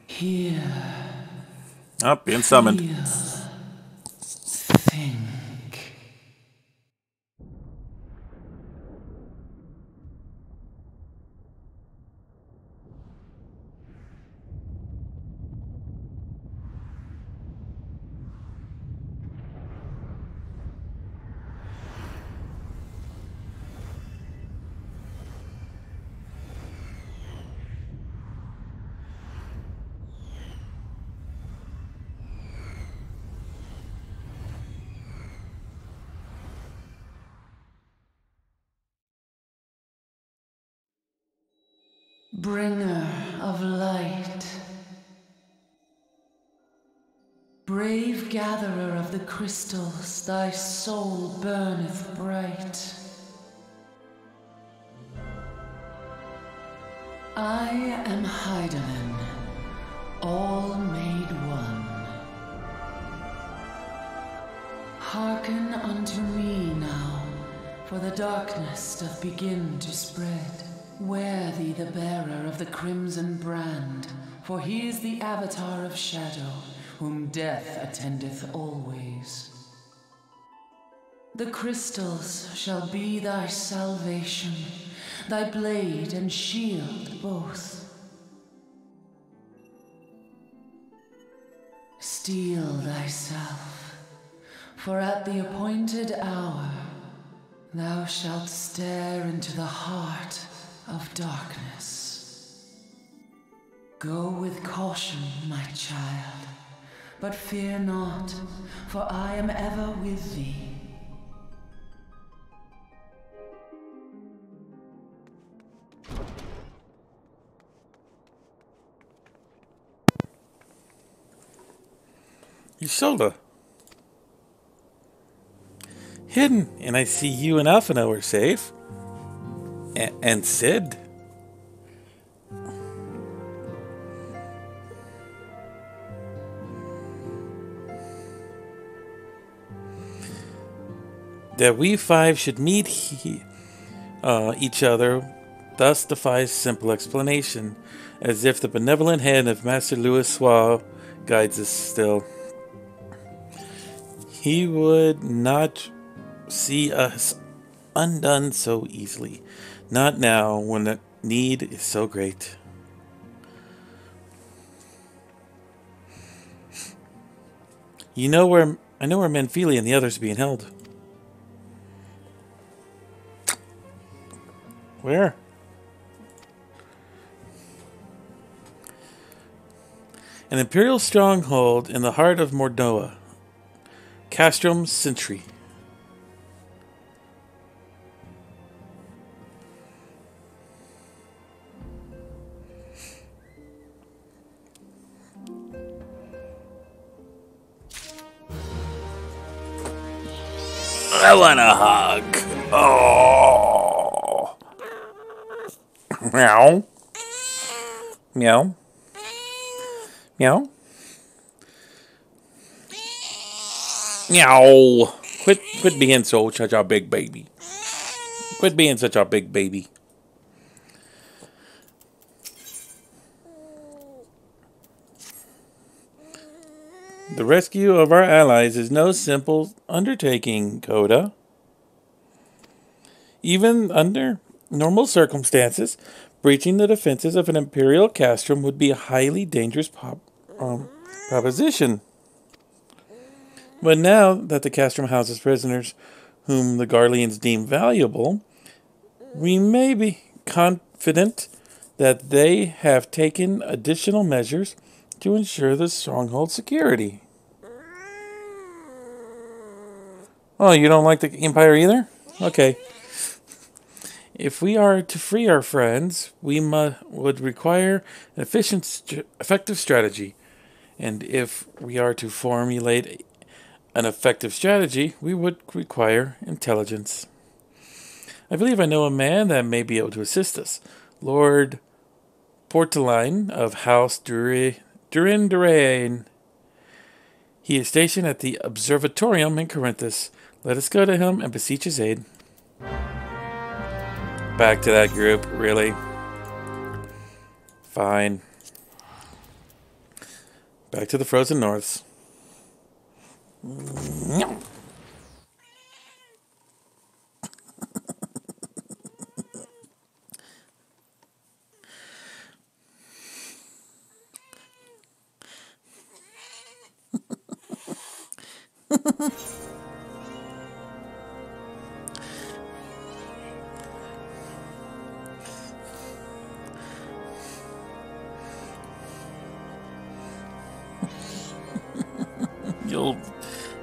Here. Up, being summoned. Feel. Think. Bringer of light, brave gatherer of the crystals, thy soul burneth bright. I am Hydaelyn, all made one. Hearken unto me now, for the darkness doth begin to spread. Wear thee the bearer of the crimson brand, for he is the avatar of shadow, whom death attendeth always. The crystals shall be thy salvation, thy blade and shield both. Steel thyself, for at the appointed hour thou shalt stare into the heart of darkness. Go with caution, my child, but fear not, for I am ever with thee. Isolde. Hidden, and I see you and Alphino are safe. And Sid. That we five should meet each other thus defies simple explanation, as if the benevolent hand of Master Louis Soir guides us still. He would not see us undone so easily. Not now, when the need is so great. I know where Menfili and the others are being held. Where? An imperial stronghold in the heart of Mordoa. Castrum Sentry. I want a hug. Oh. Meow. Meow. Meow. Meow. Quit being such a big baby. Quit being such a big baby. The rescue of our allies is no simple undertaking, Coda. Even under normal circumstances, breaching the defenses of an Imperial castrum would be a highly dangerous proposition. But now that the castrum houses prisoners whom the Garleans deem valuable, we may be confident that they have taken additional measures to ensure the stronghold's security. Oh, you don't like the Empire either? Okay. If we are to free our friends, we would require an effective strategy. And if we are to formulate an effective strategy, we would require intelligence. I believe I know a man that may be able to assist us. Lord Portaline of House Durin Durain. He is stationed at the Observatorium in Corinthus. Let us go to him and beseech his aid. Back to that group, really? Fine. Back to the frozen norths.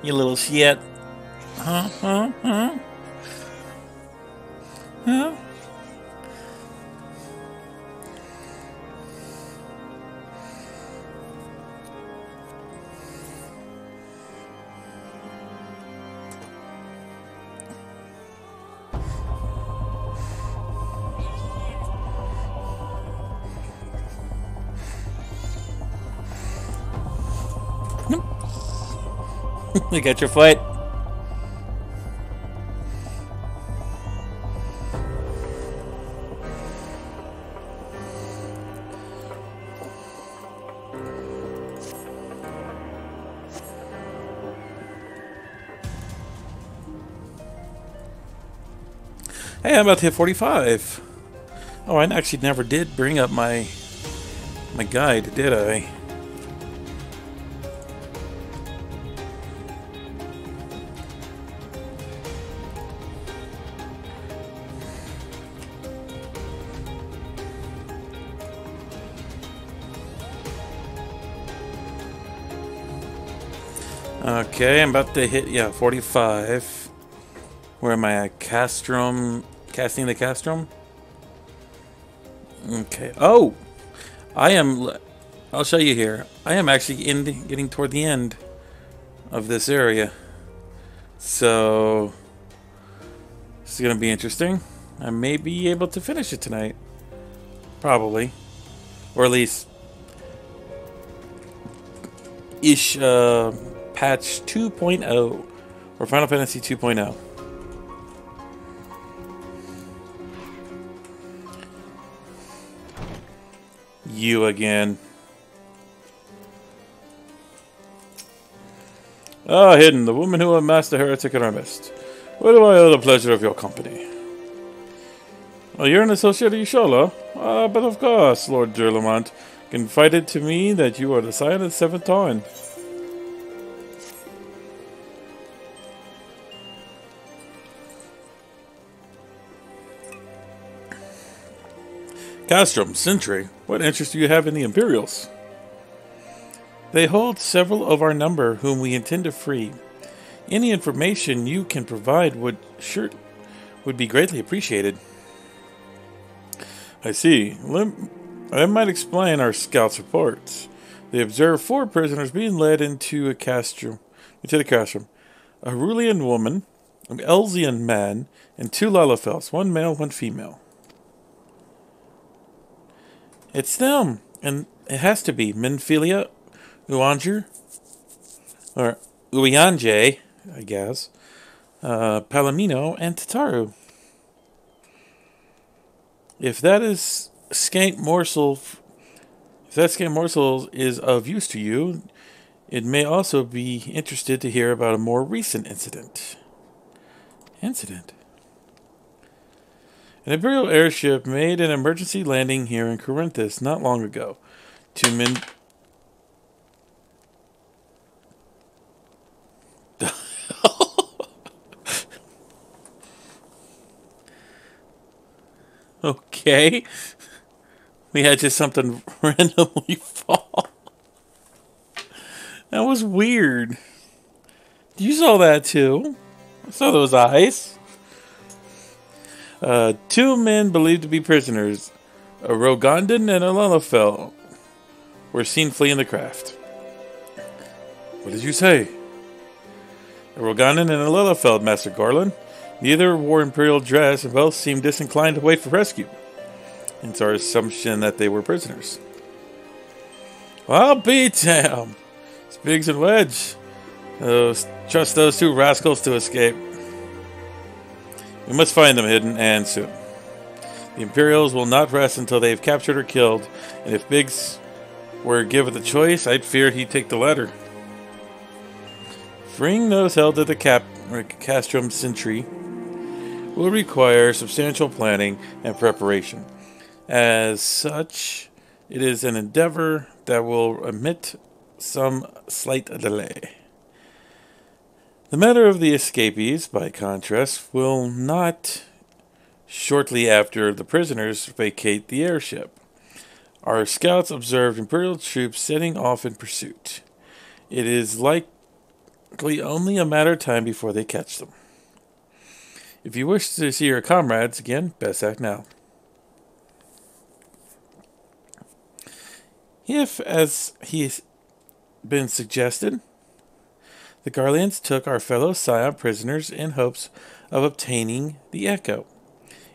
You little shit. Huh? Look at your foot. Hey, I'm about to hit 45. Oh, I actually never did bring up my guide, did I? Okay, I'm about to hit, 45. Where am I at? Castrum. Casting the Castrum? Okay. Oh! I'll show you here. I am actually getting toward the end of this area. So, this is going to be interesting. I may be able to finish it tonight. Probably. Or at least patch 2.0 or Final Fantasy 2.0. You again. Ah, Hidden, the woman who unmasked the heretic in our midst. Where do I owe the pleasure of your company? Oh, you're an associate of Yashala? Ah, but of course, Lord Durlamont confided to me that you are the scion of the Seventh Dawn. Castrum, Sentry, what interest do you have in the Imperials? They hold several of our number whom we intend to free. Any information you can provide would be greatly appreciated. I see. I might explain our scouts' reports. They observed 4 prisoners being led into the castrum. A Rulian woman, an Elzian man, and 2 Lalafels, 1 male, 1 female. It's them, and it has to be Minfilia, Uanger, or Uyanje, I guess, Palomino, and Tataru. If that scant morsel is of use to you, it may also be interested to hear about a more recent incident. An Imperial airship made an emergency landing here in Corinthus not long ago. Okay. We had just something randomly fall. That was weird. You saw that too. I saw those eyes. 2 men believed to be prisoners, a Rogandan and a Lalafell, were seen fleeing the craft. What did you say? A Rogandan and a Lalafell, Master Garland. Neither wore Imperial dress and both seemed disinclined to wait for rescue. It's our assumption that they were prisoners. I'll be damned. Biggs and Wedge. Trust those two rascals to escape. We must find them hidden, and soon. The Imperials will not rest until they've captured or killed, and if Biggs were given the choice, I'd fear he'd take the latter. Freeing those held at the Castrum Sentry will require substantial planning and preparation. As such, it is an endeavor that will admit some slight delay. The matter of the escapees, by contrast, will not shortly after the prisoners vacate the airship. Our scouts observed Imperial troops setting off in pursuit. It is likely only a matter of time before they catch them. If you wish to see your comrades again, best act now. If, as he's been suggested, the Garleans took our fellow Scion prisoners in hopes of obtaining the Echo,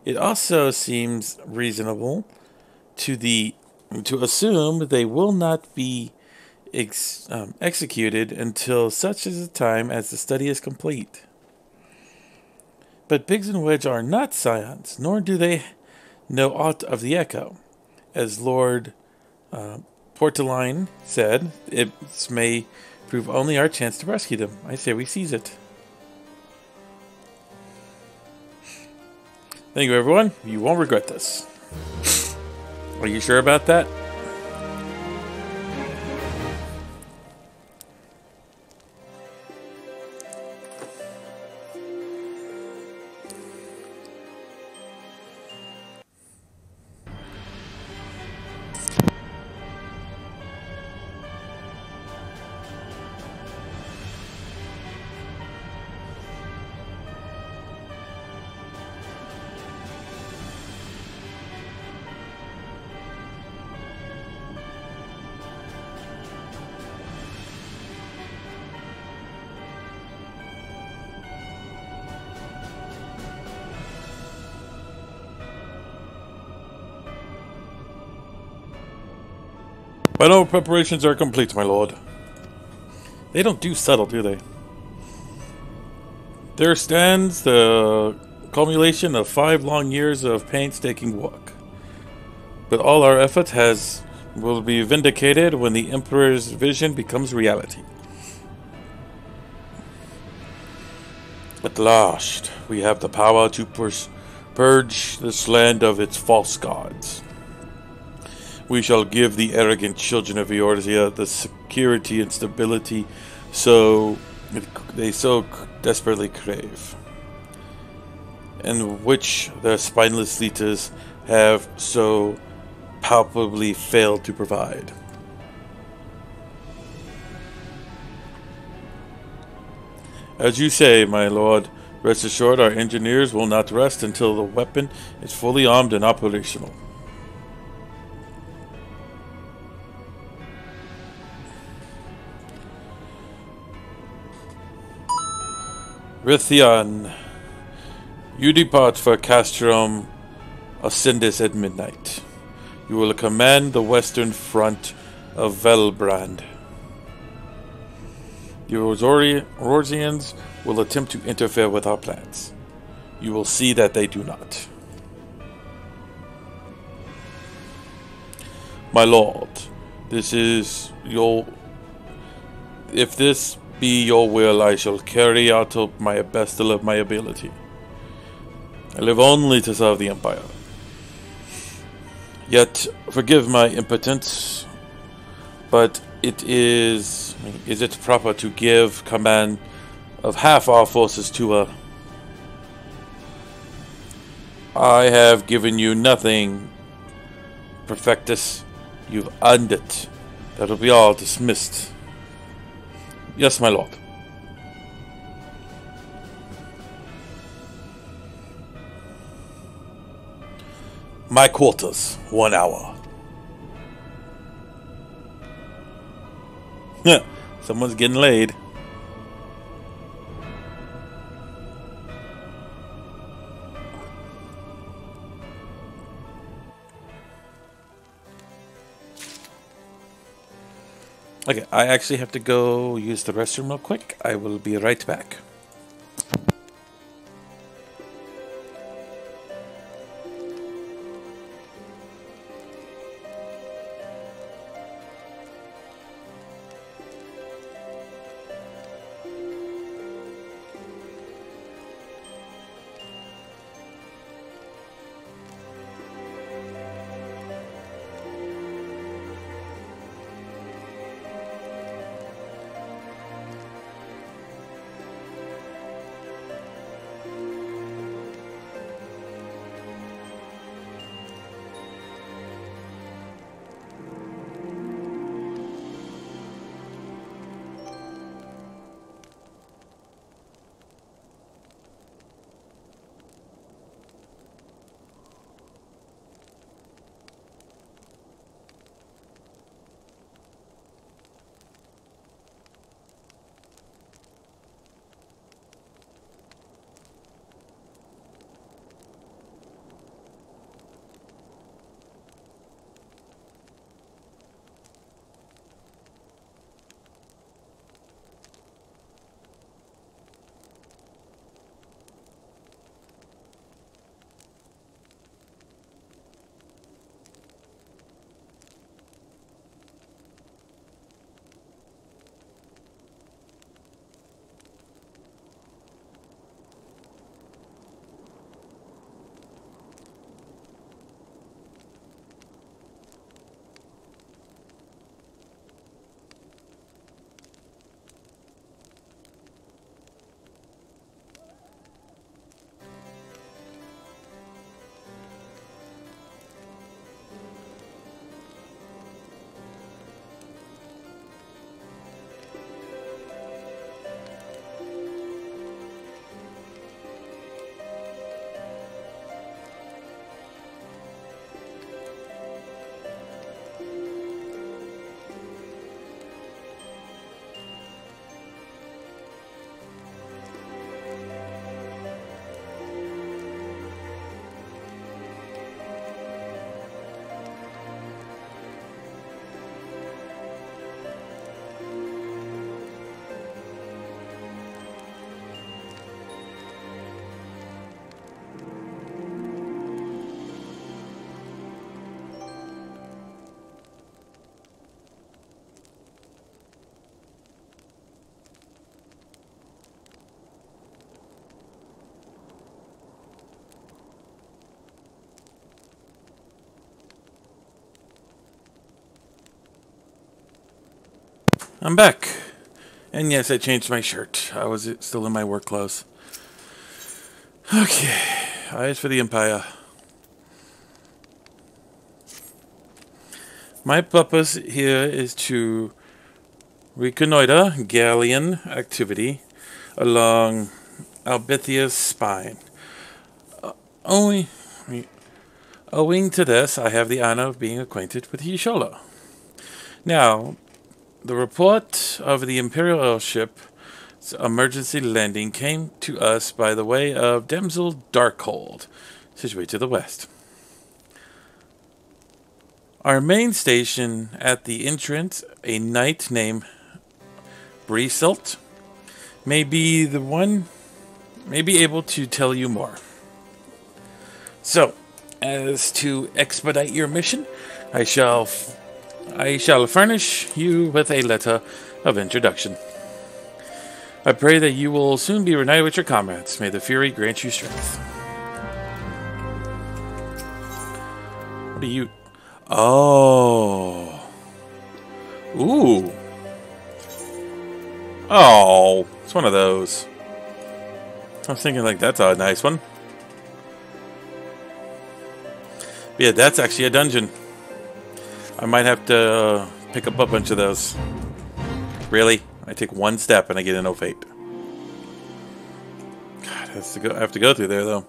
it also seems reasonable to assume they will not be executed until such a time as the study is complete. But Biggs and Wedge are not Scions, nor do they know aught of the Echo. As Lord Portaline said, it may prove only our chance to rescue them. I say we seize it. Thank you, everyone. You won't regret this. Are you sure about that? Final preparations are complete, my lord. They don't do subtle, do they? There stands the culmination of 5 long years of painstaking work. But all our effort will be vindicated when the Emperor's vision becomes reality. At last, we have the power to purge this land of its false gods. We shall give the arrogant children of Eorzea the security and stability they so desperately crave, and which their spineless leaders have so palpably failed to provide. As you say, my lord, rest assured our engineers will not rest until the weapon is fully armed and operational. Rithian, you depart for Castrum Ascendis at midnight. You will command the western front of Velbrand. The Eorzeans will attempt to interfere with our plans. You will see that they do not. My lord, if this be your will, I shall carry out my best of my ability. I live only to serve the Empire. Yet, forgive my impotence, but is it proper to give command of half our forces to her? I have given you nothing, Perfectus. You've earned it. That'll be all dismissed. Yes, my lord. My quarters, 1 hour. Someone's getting laid. Okay, I actually have to go use the restroom real quick. I will be right back. I'm back. And yes, I changed my shirt. I was still in my work clothes. Okay. Eyes for the Empire. My purpose here is to reconnoiter galleon activity along Albithia's spine. Owing, owing to this, I have the honor of being acquainted with Yishola. Now, the report of the Imperial airship's emergency landing came to us by the way of Damsel Darkhold, situated to the west. Our main station at the entrance, a knight named Breesilt, may be able to tell you more. So, as to expedite your mission, I shall furnish you with a letter of introduction. I pray that you will soon be reunited with your comrades. May the Fury grant you strength. What are you... Oh. Ooh. Oh. It's one of those. I was thinking, like, that's a nice one. But yeah, that's actually a dungeon. I might have to pick up a bunch of those. Really? I take one step and I get an no fate. God, I have to go through there, though.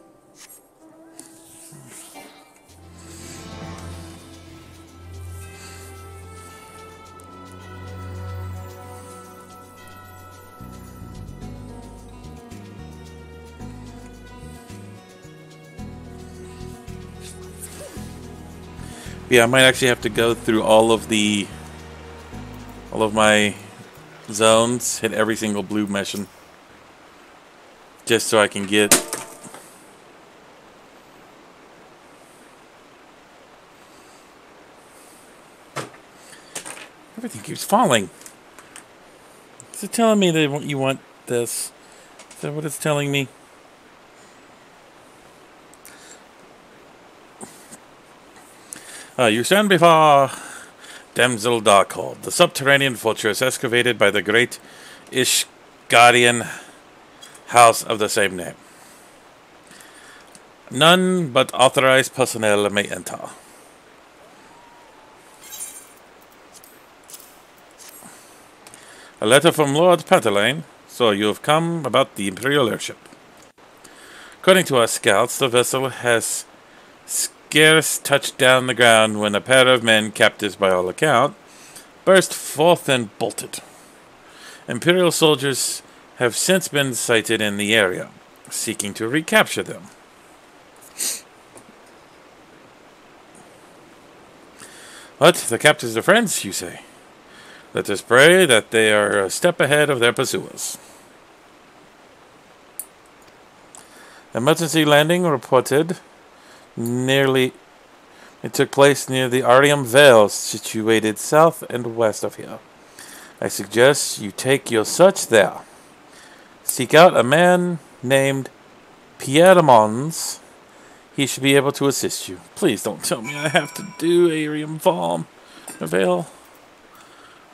Yeah, I might actually have to go through all of the all of my zones, hit every single blue mission. Just so I can get... Everything keeps falling. Is it telling me that you want this? Is that what it's telling me? You stand before Damsel Darkhold, the subterranean fortress excavated by the great Ishgarian house of the same name. None but authorized personnel may enter. A letter from Lord Pantaleon. So you have come about the Imperial airship. According to our scouts, the vessel has scarce touched down the ground when a pair of men, captives by all account, burst forth and bolted. Imperial soldiers have since been sighted in the area, seeking to recapture them. But the captives are friends, you say? Let us pray that they are a step ahead of their pursuers. Emergency landing reported. It took place near the Arium Vale, situated south and west of here. I suggest you take your search there. Seek out a man named Pierre Mons. He should be able to assist you. Please don't tell me I have to do Arium Vale.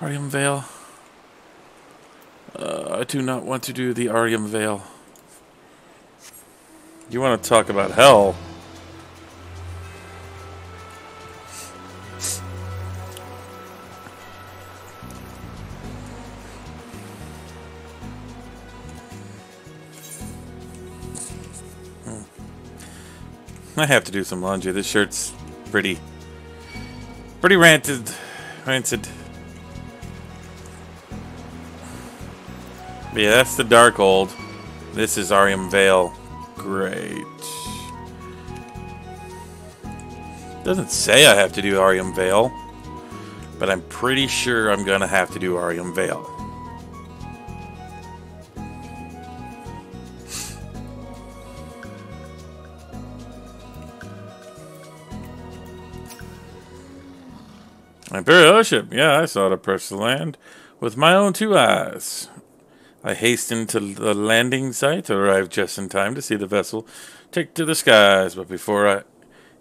Arium Vale. I do not want to do the Arium Vale. You want to talk about hell? I have to do some laundry. This shirt's pretty rancid. But yeah, that's the Darkhold. This is Arium Vale. Great. Doesn't say I have to do Arium Vale, but I'm pretty sure I'm gonna have to do Arium Vale. Imperial airship. Yeah, I saw it approach the land with my own two eyes. I hastened to the landing site, arrived just in time to see the vessel take to the skies, but before it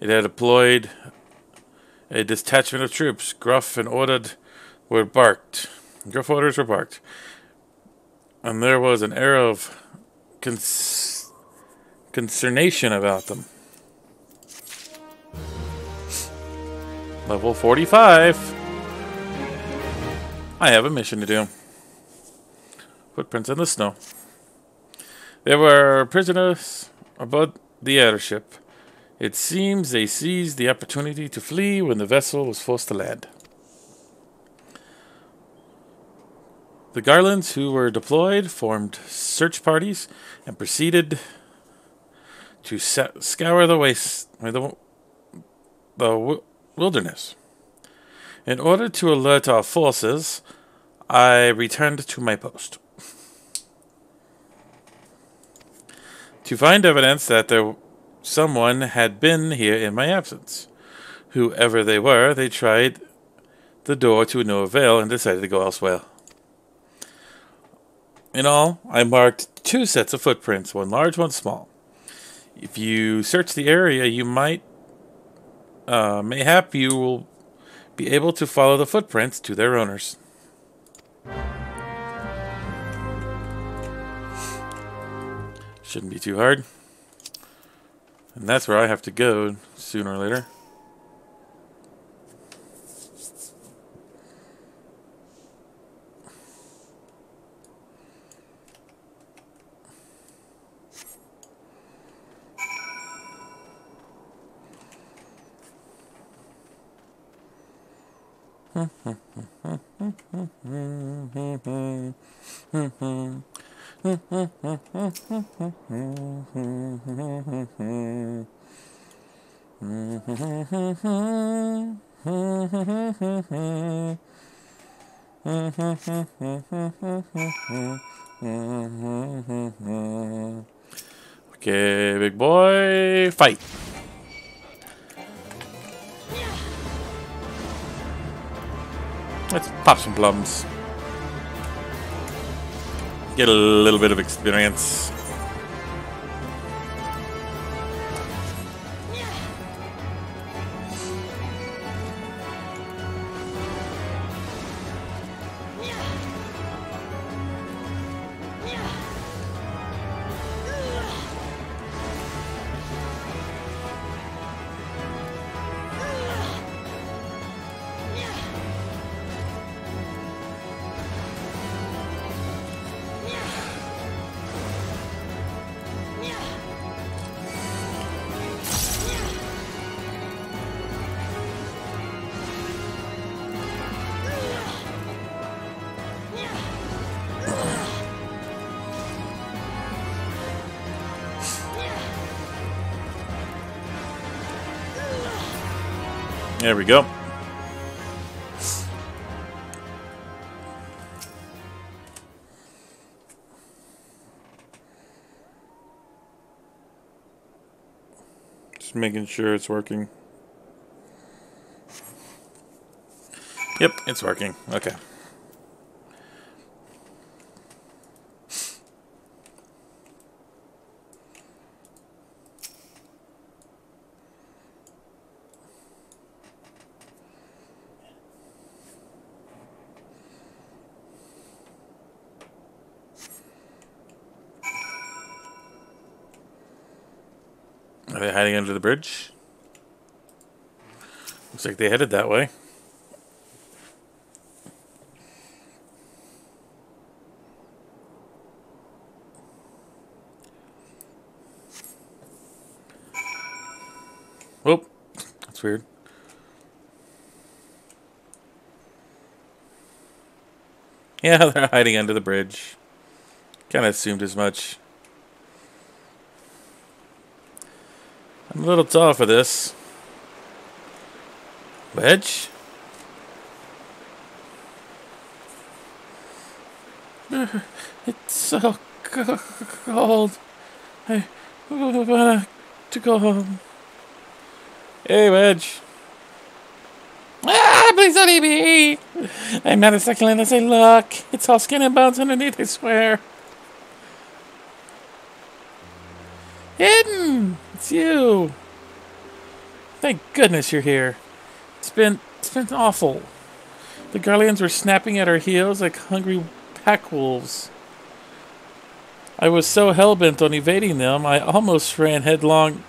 had deployed a detachment of troops. Gruff orders were barked, and there was an air of consternation about them. Level 45. I have a mission to do. Footprints in the snow. There were prisoners aboard the airship. It seems they seized the opportunity to flee when the vessel was forced to land. The Garlands, who were deployed, formed search parties and proceeded to scour the wilderness. In order to alert our forces, I returned to my post to find evidence that someone had been here in my absence. Whoever they were, they tried the door to no avail and decided to go elsewhere. In all, I marked 2 sets of footprints, one large, one small. If you search the area, you mayhap you will be able to follow the footprints to their owners. Shouldn't be too hard. And that's where I have to go sooner or later. Okay, big boy, fight. Let's pop some plums. Get a little bit of experience. There we go. Just making sure it's working. Yep, it's working. Okay. Are they hiding under the bridge? Looks like they headed that way. Oh, that's weird. Yeah, they're hiding under the bridge. Kind of assumed as much. I'm a little tall for this. Wedge? It's so cold. I want to go home. Hey, Wedge. Ah, please don't eat me. I'm not a succulent as I look. It's all skin and bones underneath, I swear. Hidden! It's you. Thank goodness you're here. It's been awful. The Guardians were snapping at our heels like hungry pack wolves. I was so hell-bent on evading them, I almost ran headlong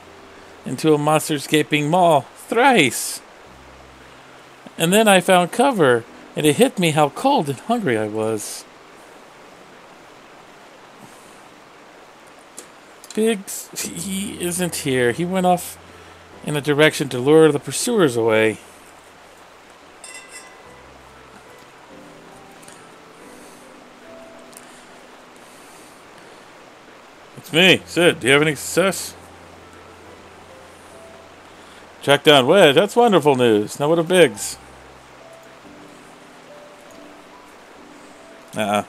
into a monster's gaping maw thrice. And then I found cover, and it hit me how cold and hungry I was. Biggs, he isn't here. He went off in a direction to lure the pursuers away. It's me, Sid. Do you have any success? Track down Wedge. That's wonderful news. Now what of Biggs? I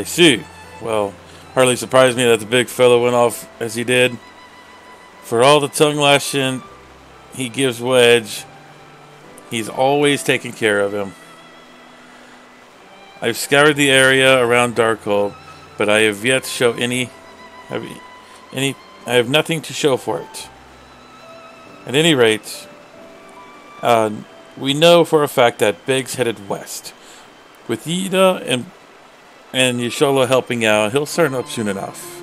see. Well, hardly surprised me that the big fellow went off as he did. For all the tongue lashing he gives Wedge, he's always taking care of him. I've scoured the area around Darkhold, but I have yet to show I have nothing to show for it. At any rate, we know for a fact that Biggs headed west. With Yida and Yashola helping out, he'll turn up soon enough.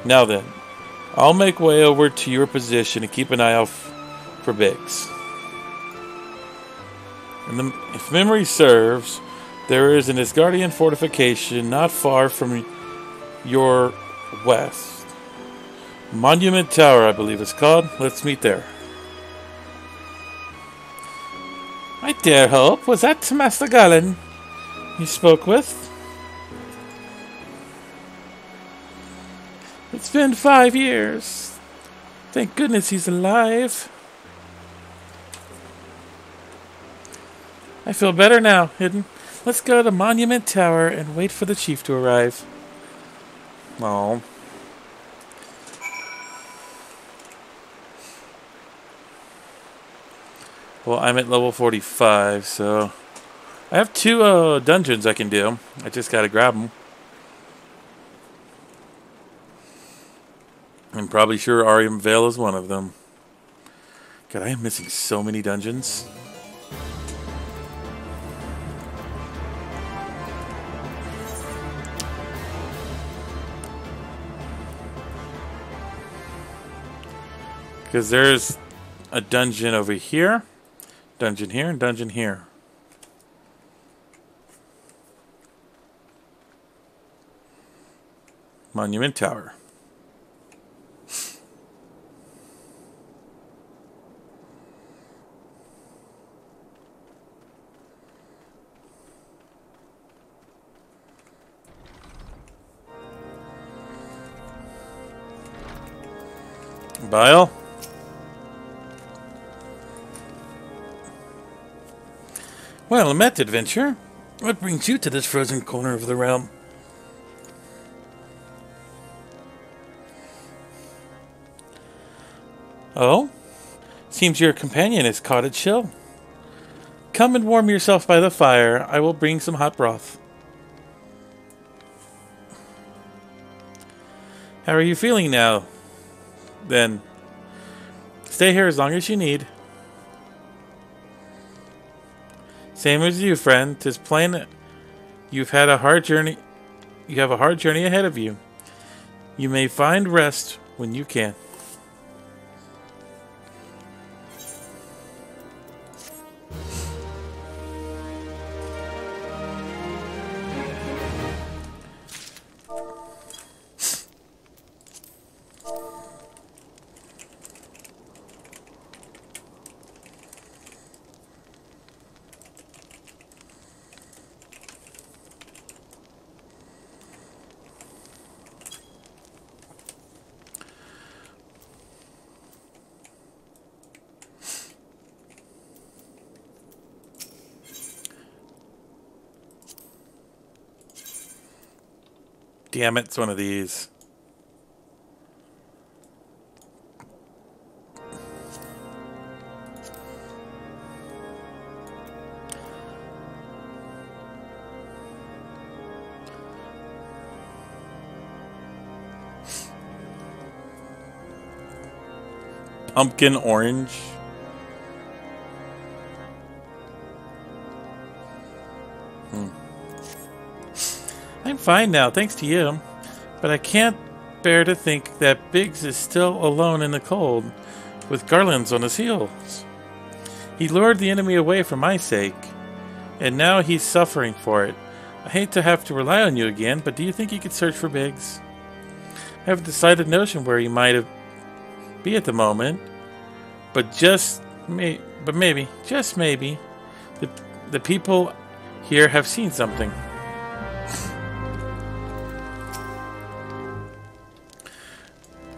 Now then, I'll make way over to your position and keep an eye out for Biggs. And if memory serves, there is an Asgardian fortification not far from your west. Monument Tower, I believe it's called. Let's meet there. I dare hope. Was that Master Galen you spoke with? It's been 5 years. Thank goodness he's alive. I feel better now, Hidden. Let's go to Monument Tower and wait for the chief to arrive. Oh. Well, I'm at level 45, so I have 2 dungeons I can do. I just gotta grab them. I'm probably sure Arium Vale is one of them. God, I am missing so many dungeons. Because there's a dungeon over here, dungeon here, and dungeon here. Monument Tower. Bile. Well met, adventure. What brings you to this frozen corner of the realm? Oh? Seems your companion has caught a chill. Come and warm yourself by the fire. I will bring some hot broth. How are you feeling now? Then, stay here as long as you need. Same as you, friend. 'Tis plain you've had a hard journey. You have a hard journey ahead of you. You may find rest when you can. Damn it, it's one of these. Pumpkin orange. I'm fine now, thanks to you. But I can't bear to think that Biggs is still alone in the cold, with garlands on his heels. He lured the enemy away for my sake, and now he's suffering for it. I hate to have to rely on you again, but do you think you could search for Biggs? I have a decided notion where he might be at the moment, but maybe, just maybe, the people here have seen something.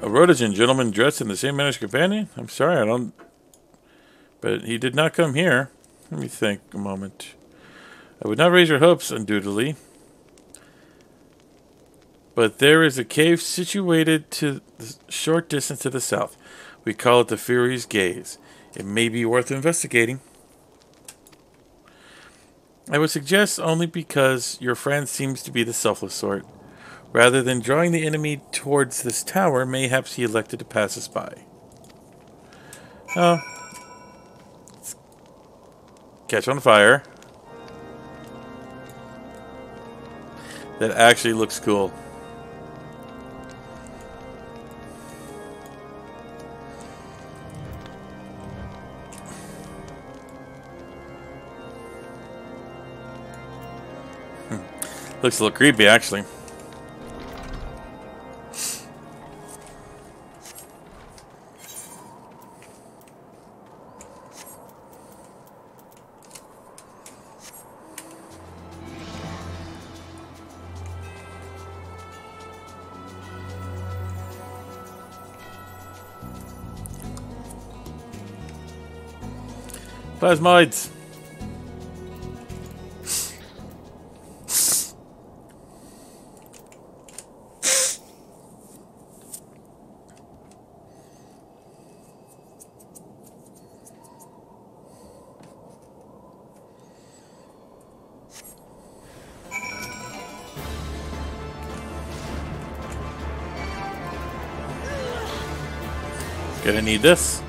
A Rhodesian gentleman dressed in the same manner as companion? I'm sorry, I don't... But he did not come here. Let me think a moment. I would not raise your hopes unduly. But there is a cave situated to the short distance to the south. We call it the Fury's Gaze. It may be worth investigating. I would suggest only because your friend seems to be the selfless sort. Rather than drawing the enemy towards this tower, mayhaps he elected to pass us by. Oh. Catch on fire. That actually looks cool. Looks a little creepy, actually. Plasmoids. Gonna need this.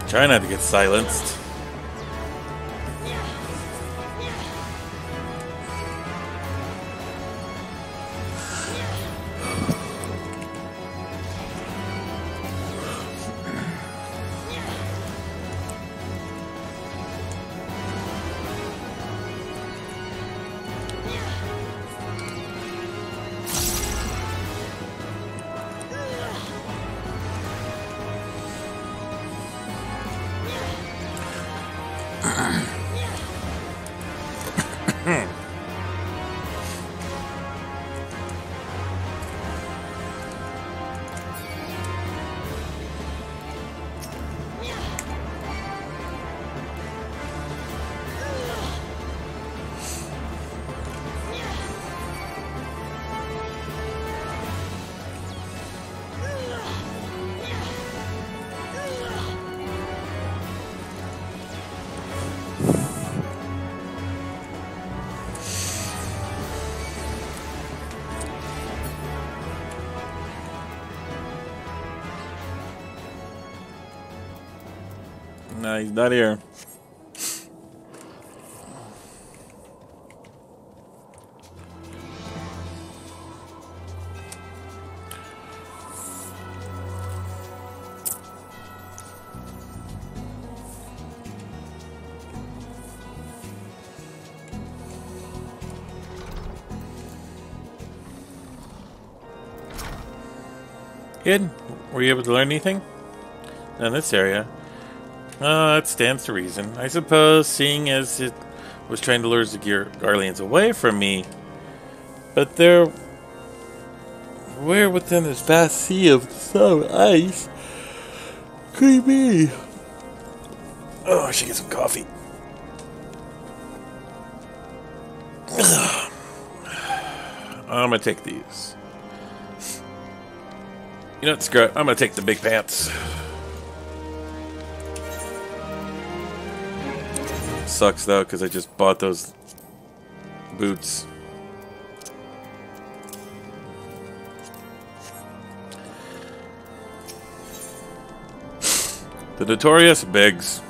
Try not to get silenced. No, he's not here. Kid, were you able to learn anything? In this area? That stands to reason. I suppose, seeing as it was trying to lure the Garleans away from me. But where within this vast sea of snow and ice could he be? Oh, I should get some coffee. I'm gonna take these. You know what, screw it. I'm gonna take the big pants. Sucks though, because I just bought those boots. The notorious Biggs.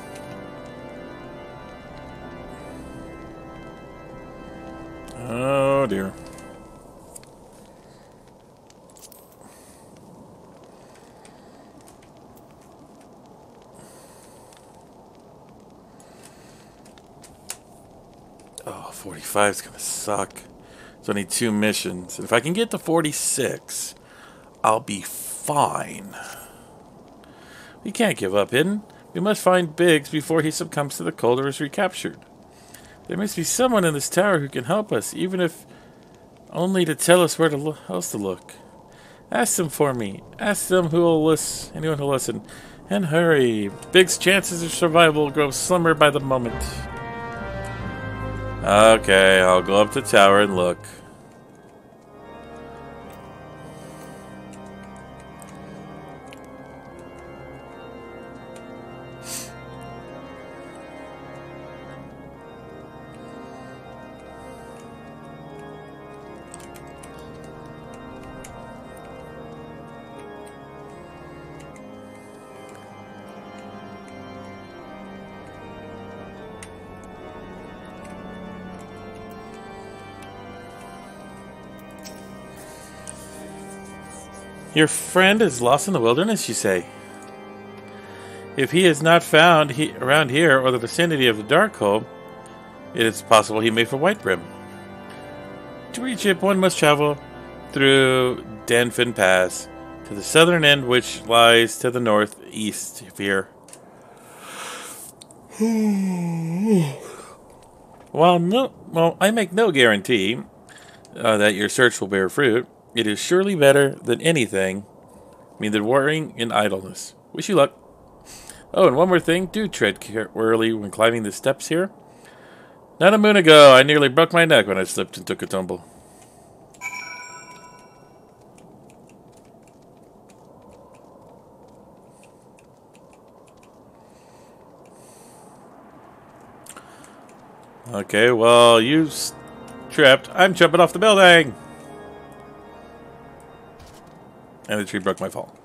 Oh dear. Oh, 45 is gonna suck. It's only 2 missions. And if I can get to 46, I'll be fine. We can't give up, Hidden. We must find Biggs before he succumbs to the cold or is recaptured. There must be someone in this tower who can help us, even if only to tell us where else to look. Ask them for me. Ask them who will listen. Anyone who will listen. And hurry. Biggs' chances of survival grow slimmer by the moment. Okay, I'll go up the tower and look. Your friend is lost in the wilderness, you say? If he is not found around here or the vicinity of the Darkhold, it is possible he made for Whitebrim. To reach it, one must travel through Danfin Pass to the southern end, which lies to the northeast of here. Well, I make no guarantee that your search will bear fruit. It is surely better than anything. Than worrying in idleness. Wish you luck. Oh, and one more thing. Do tread warily when climbing the steps here. Not a moon ago, I nearly broke my neck when I slipped and took a tumble. Okay, well, you tripped. I'm jumping off the building! And the tree broke my fall.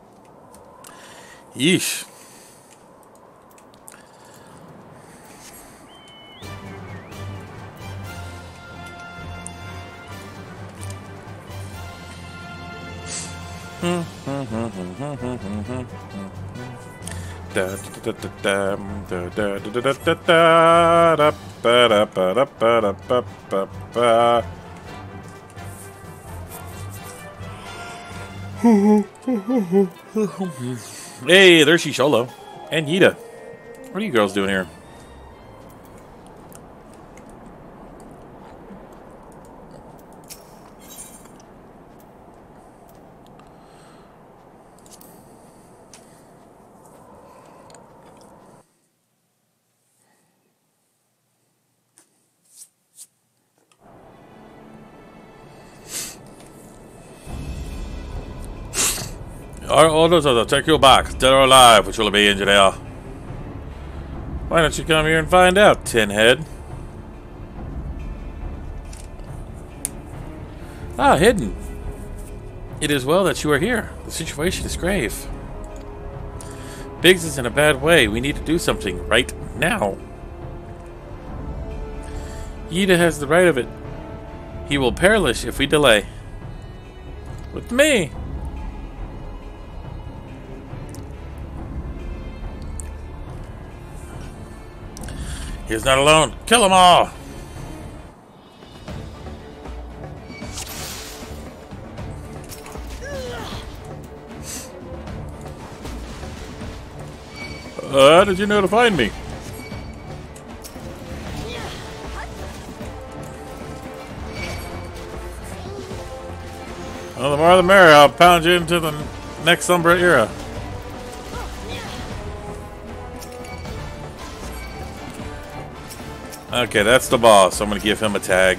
Yeesh. Hey, there's Shisholo. And Yita. What are you girls doing here? Our orders are to take you back, dead or alive, which will be in jail. Why don't you come here and find out, Tinhead? Ah, Hidden. It is well that you are here. The situation is grave. Biggs is in a bad way. We need to do something right now. Yida has the right of it. He will perish if we delay. With me. He is not alone. Kill them all! How did you know to find me? Well, the more the merrier. I'll pound you into the next Umbra era. Okay, that's the boss. So I'm gonna give him a tag.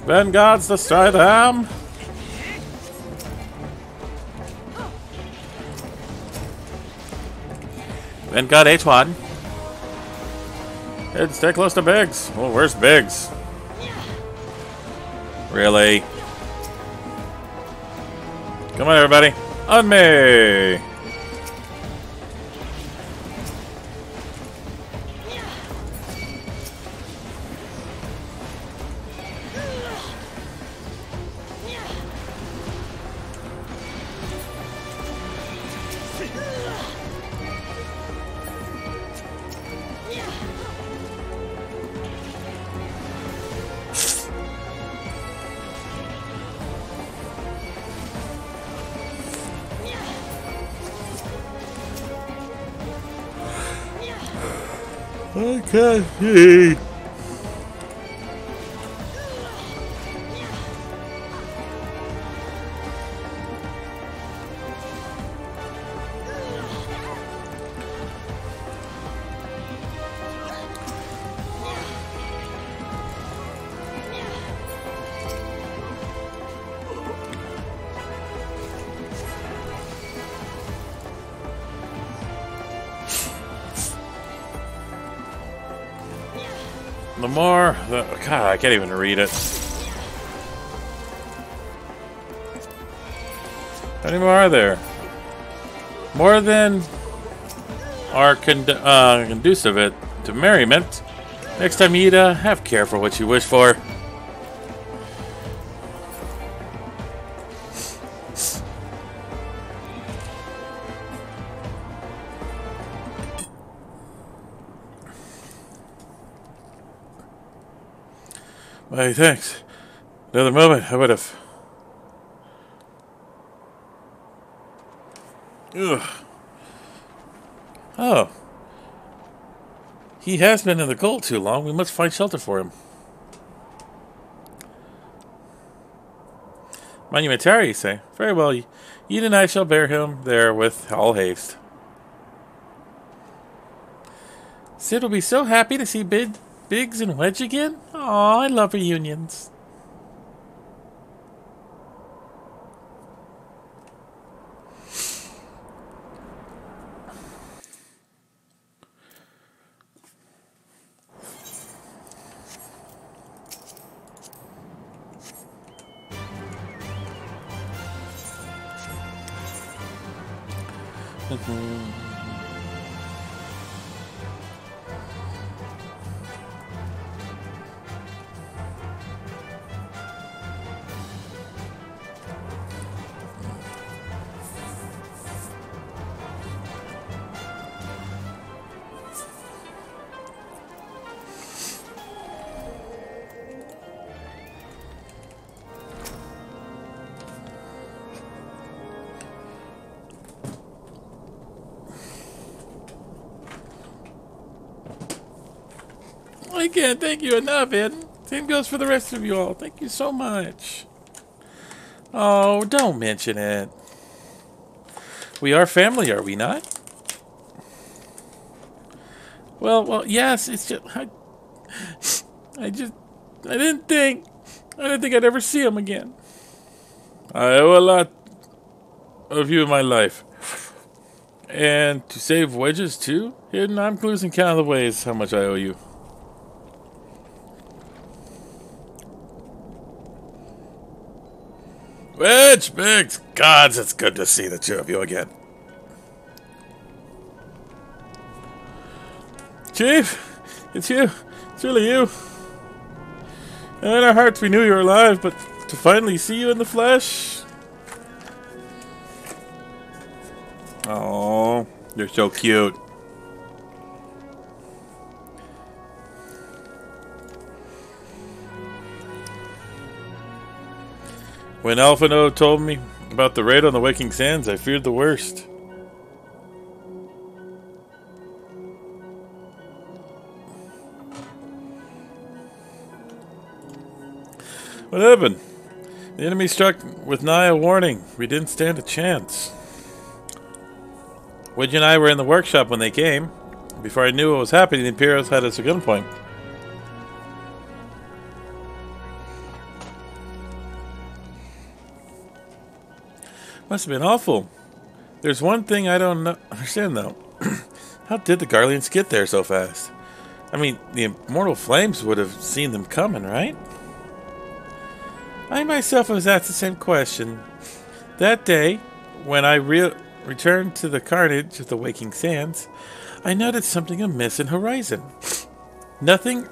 Then gods destroy them. Then God H1. Hey, stay close to Biggs. Well, where's Biggs? Really? Come on, everybody. On me! I can't see. The more... God, I can't even read it. How many more are there? More than are conducive to merriment. Next time you eat, have care for what you wish for. Hey, thanks. Another moment, I would have... Ugh. Oh. He has been in the cold too long. We must find shelter for him. Monumentary, you say? Very well. You and I shall bear him there with all haste. Sid will be so happy to see Biggs and Wedge again. Aw, I love reunions. I can't thank you enough, Ed. Same goes for the rest of you all. Thank you so much. Oh, don't mention it. We are family, are we not? Well, yes. It's just I didn't think I'd ever see him again. I owe a lot of you in my life, and to save wedges too. Hidden, I'm losing count of the ways how much I owe you. Wedge, Biggs, gods, it's good to see the two of you again. Chief, it's you. It's really you. And in our hearts we knew you were alive, but to finally see you in the flesh. Oh, you're so cute. When Alphino told me about the raid on the Waking Sands, I feared the worst. What happened? The enemy struck with nigh a warning. We didn't stand a chance. Wedge and I were in the workshop when they came. Before I knew what was happening, the Imperials had us at gunpoint. Must have been awful. There's one thing I don't understand, though. How did the Garleans get there so fast? I mean, the immortal flames would have seen them coming, right? I myself was asked the same question. That day, when I returned to the carnage of the Waking Sands, I noticed something amiss in horizon. Nothing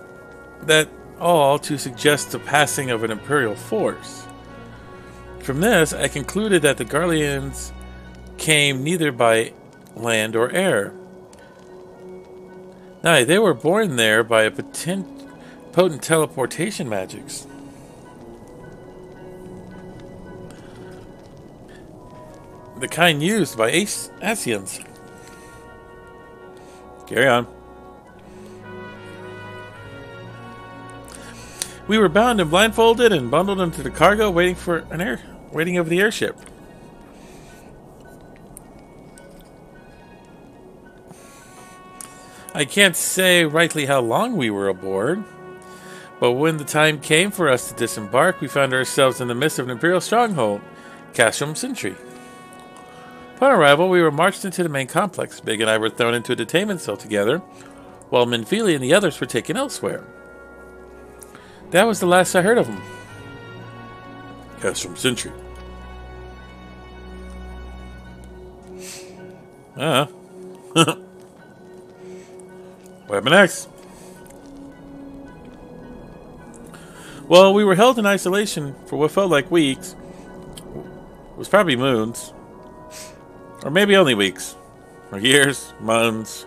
that all to suggest the passing of an Imperial force. From this, I concluded that the Garleans came neither by land or air. Nay, they were born there by a potent teleportation magics. The kind used by Asians. Carry on. We were bound and blindfolded and bundled into the cargo, waiting over the airship. I can't say rightly how long we were aboard, but when the time came for us to disembark, we found ourselves in the midst of an Imperial stronghold, Castrum Sentry. Upon arrival, we were marched into the main complex. Big and I were thrown into a detainment cell together, while Minfili and the others were taken elsewhere. That was the last I heard of him. Castrum Sentry. What happened next? Well, we were held in isolation for what felt like weeks. It was probably moons. Or maybe only weeks. Or years, months.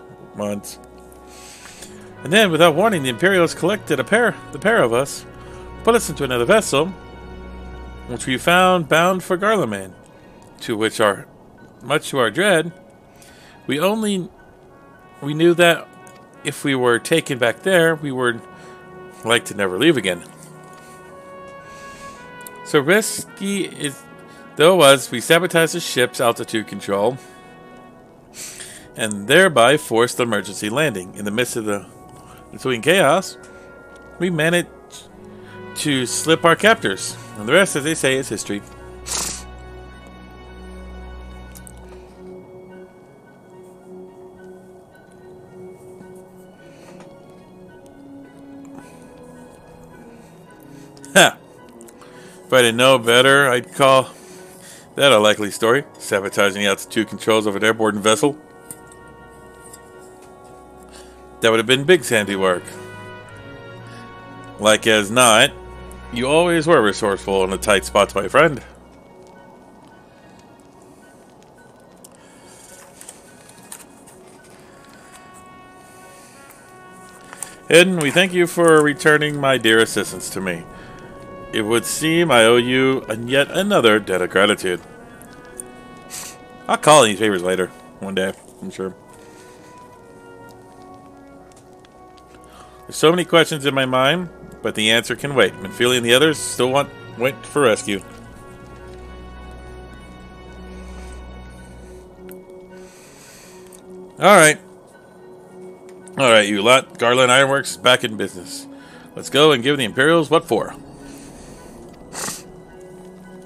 And then, without warning, the Imperials collected the pair of us, put us into another vessel, which we found bound for Garlemald, much to our dread, we knew that if we were taken back there, we would like to never leave again. So risky though it was, we sabotaged the ship's altitude control, and thereby forced the emergency landing. In the midst of the ensuing chaos, we managed to slip our captors, and the rest, as they say, is history. Ha! If I didn't know better, I'd call That a likely story. Sabotaging the altitude controls of an airborne vessel. That would have been big handiwork. Like as not, you always were resourceful in the tight spots, my friend. And we thank you for returning my dear assistance to me. It would seem I owe you yet another debt of gratitude. I'll call these favors later, one day, I'm sure. There's so many questions in my mind, but the answer can wait. And Feely and the others still wait for rescue. Alright, you lot. Garland Ironworks is back in business. Let's go and give the Imperials what for.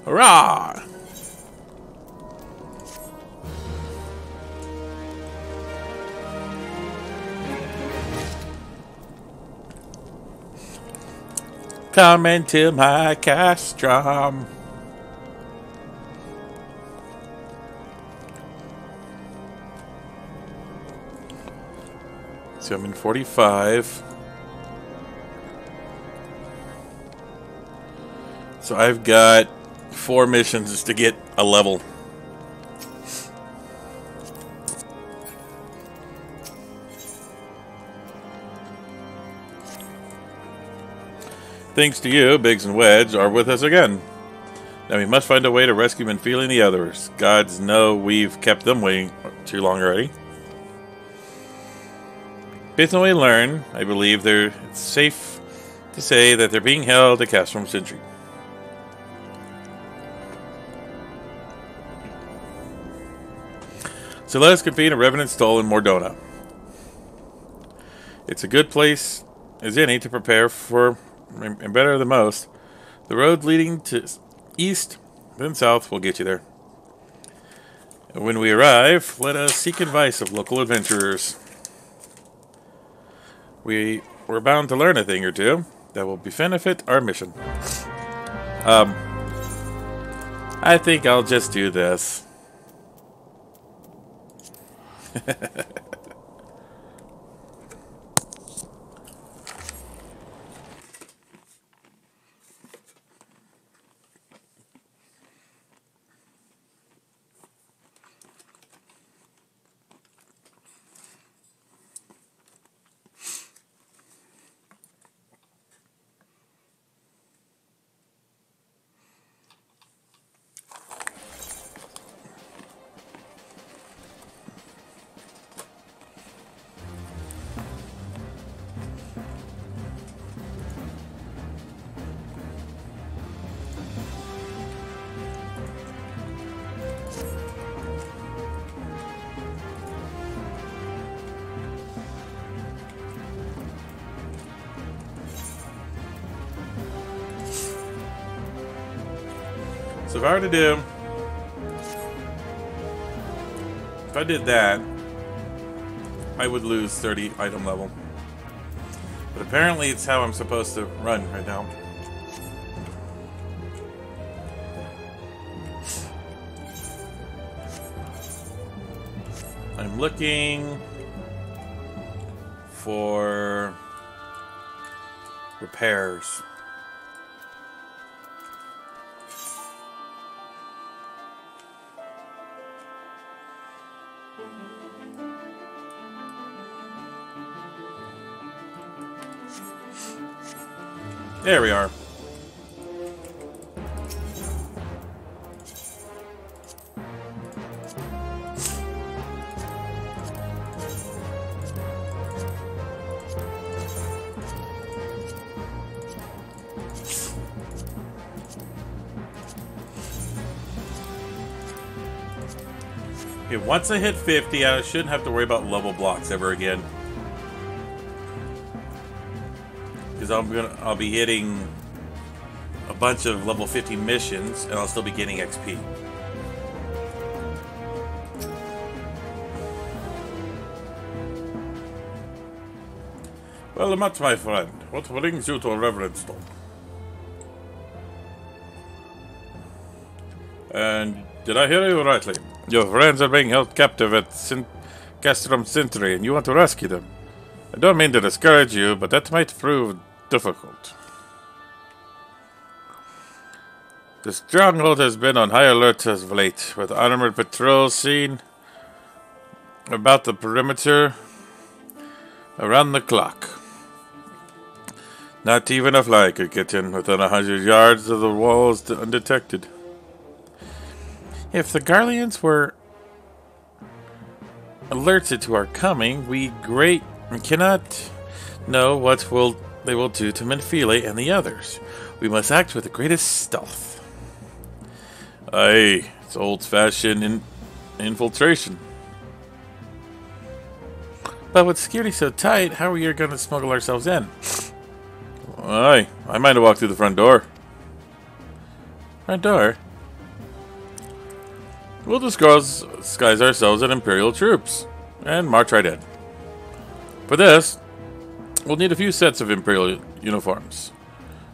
Hurrah! Come into my castrum. So I'm in 45. So I've got 4 missions to get a level. Thanks to you, Biggs and Wedge are with us again. Now we must find a way to rescue Feely and the others. Gods know we've kept them waiting too long already. Based on what we learn, I believe it's safe to say that they're being held at Castrum Sentry. So let us convene a Revenant Stall in Mordona. It's a good place as any to prepare for, and better than most. The road leading to east, then south, will get you there. And when we arrive, let us seek advice of local adventurers. We're bound to learn a thing or two that will benefit our mission. I think I'll just do this. So if I did that, I would lose 30 item level. But apparently it's how I'm supposed to run right now. I'm looking for repairs. There we are. Okay, once I hit 50, I shouldn't have to worry about level blocks ever again. Because I'll be hitting a bunch of level 50 missions, and I'll still be getting XP. Well, Matt, my friend, what brings you to a Reverend Stone? And Did I hear you rightly? Your friends are being held captive at Castrum Sentry, and you want to rescue them. I don't mean to discourage you, but that might prove difficult. The stronghold has been on high alert as of late, with armored patrols seen about the perimeter around the clock. Not even a fly could get in within 100 yards of the walls undetected. If the Garleans were alerted to our coming, we cannot know what they will do to Menfile and the others. We must act with the greatest stealth. Aye, it's old-fashioned infiltration. But with security so tight, how are we going to smuggle ourselves in? Aye, I might have walked through the front door. Front door? We'll disguise ourselves as Imperial troops and march right in. For this, we'll need a few sets of Imperial uniforms,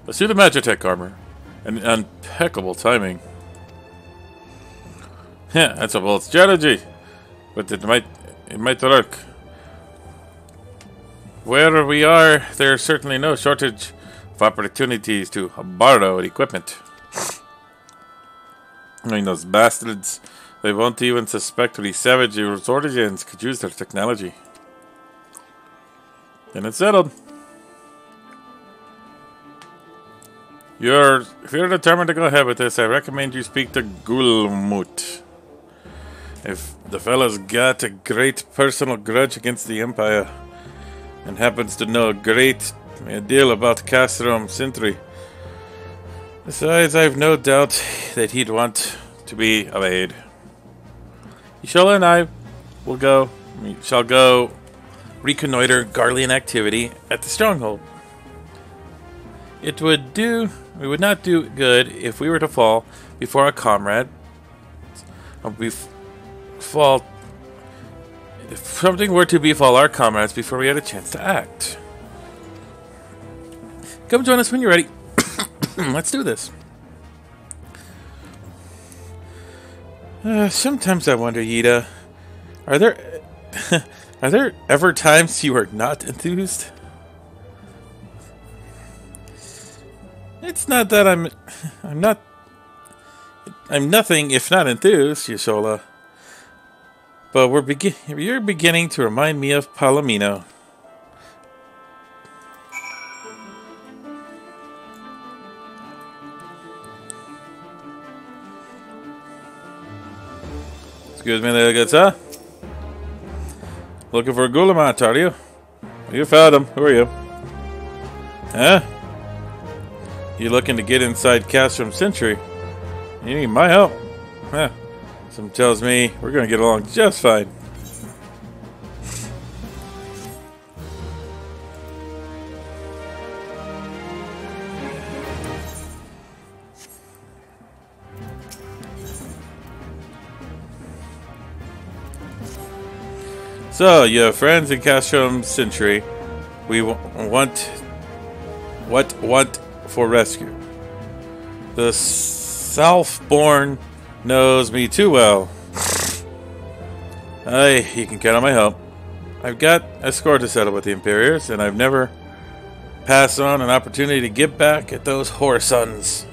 a suit of Magitech armor, and impeccable timing. Yeah, that's a bold strategy, but it might work. Where we are, there's certainly no shortage of opportunities to borrow equipment. I mean, those bastards, they won't even suspect the savage origins could use their technology. And it's settled. If you're determined to go ahead with this, I recommend you speak to Gulmut. If the fella's got a great personal grudge against the Empire and happens to know a great deal about Castrum Sentry. Besides, I've no doubt that he'd want to be obeyed. Ishola and I shall go reconnoiter Garlean activity at the stronghold. It would not do good if we were to fall before our comrade. If something were to befall our comrades before we had a chance to act. Come join us when you're ready. Let's do this. Sometimes I wonder, Yida, are there ever times you are not enthused? It's not that I'm nothing if not enthused, Yashola. But you're beginning to remind me of Palomino. Excuse me there, good sir. Looking for a Guillemot, are you? You found him. Who are you? Huh? You looking to get inside Castrum Sentry? You need my help? Huh. Something tells me we're going to get along just fine. So, you have friends in Castrum Sentry. We want for rescue. The Self-born knows me too well. Aye, you can count on my help. I've got a score to settle with the Imperials, and I've never passed on an opportunity to get back at those whoresons.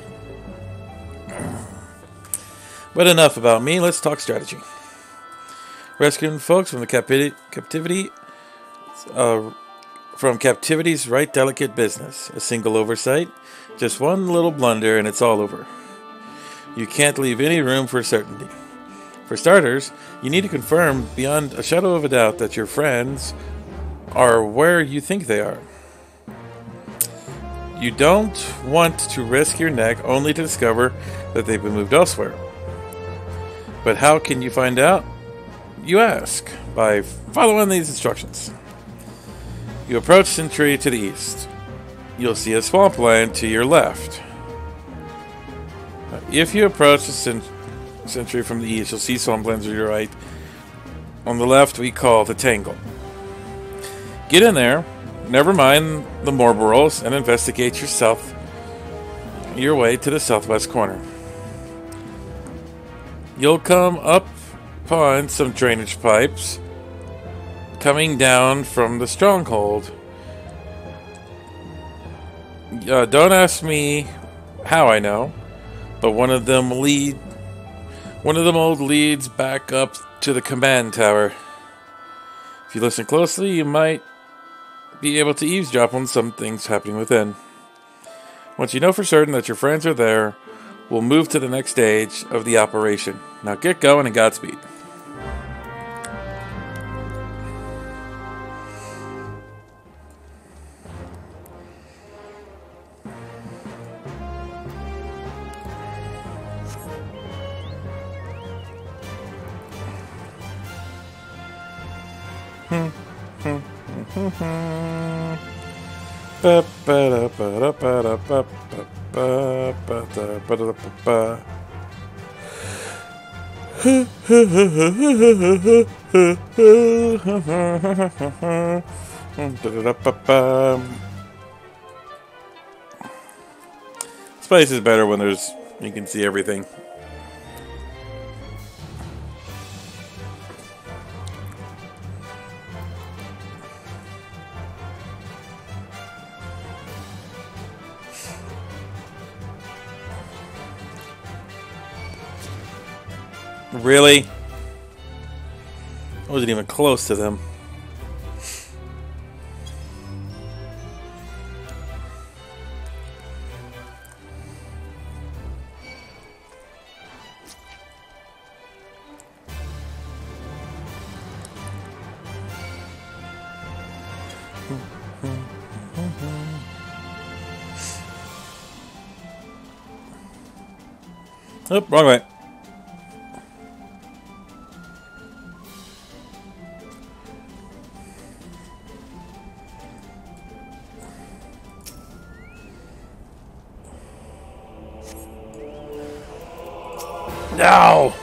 But enough about me, let's talk strategy. Rescuing folks from the captivity's right delicate business. A single oversight, just one little blunder, and it's all over. You can't leave any room for certainty. For starters, you need to confirm beyond a shadow of a doubt that your friends are where you think they are. You don't want to risk your neck only to discover that they've been moved elsewhere. But how can you find out? You ask, by following these instructions. You approach Sentry to the east. You'll see a swampland to your left. If you approach the Sentry from the east, you'll see swamplands to your right. On the left, we call the Tangle. Get in there, never mind the Morborals, and investigate your way to the southwest corner. you'll come up upon some drainage pipes coming down from the stronghold. Don't ask me how I know, but one of them leads back up to the command tower. If you listen closely, you might be able to eavesdrop on some things happening within. Once you know for certain that your friends are there, we'll move to the next stage of the operation. Now get going and Godspeed. This place is better when you can see everything. Really? I wasn't even close to them. Oh, wrong way. No!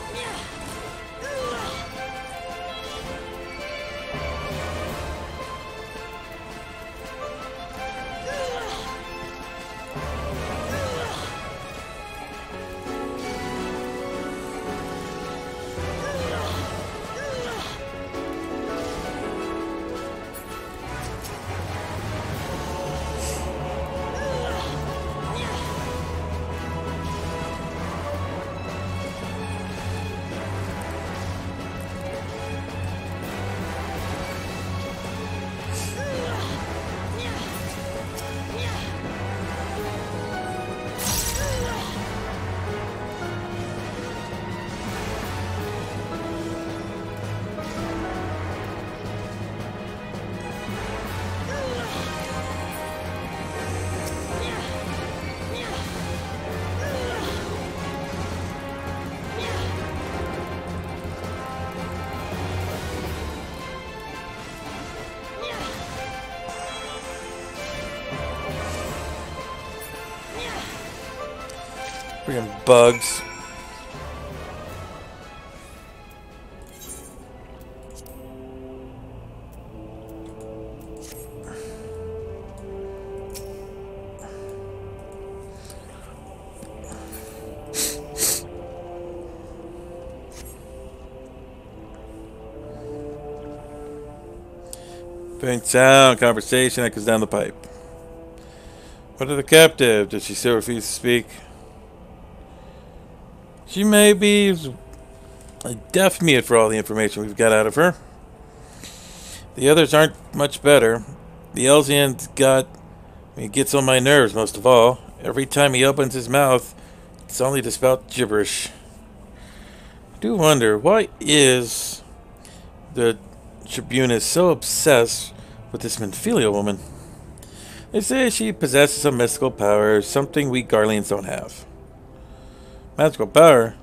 Freaking bugs. Faint sound, conversation echoes down the pipe. What of the captive? Does she still refuse to speak? She may be a deaf mute for all the information we've got out of her. The others aren't much better. The Elsian's gets on my nerves most of all. Every time he opens his mouth, it's only to spout gibberish. I do wonder, why is the Tribune so obsessed with this Menphelia woman? They say she possesses some mystical power, something we Garleans don't have. Magical power?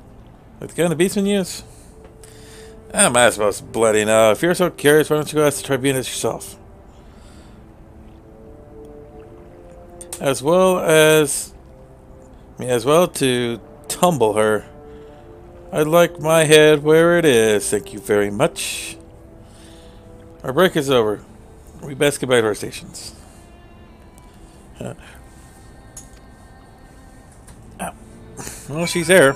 Like the kind the beastmen use? I'm not supposed to bloody know. If you're so curious, why don't you go ask the Tribunus yourself? As well to tumble her. I'd like my head where it is, thank you very much. Our break is over. We best get back to our stations. Well, she's there.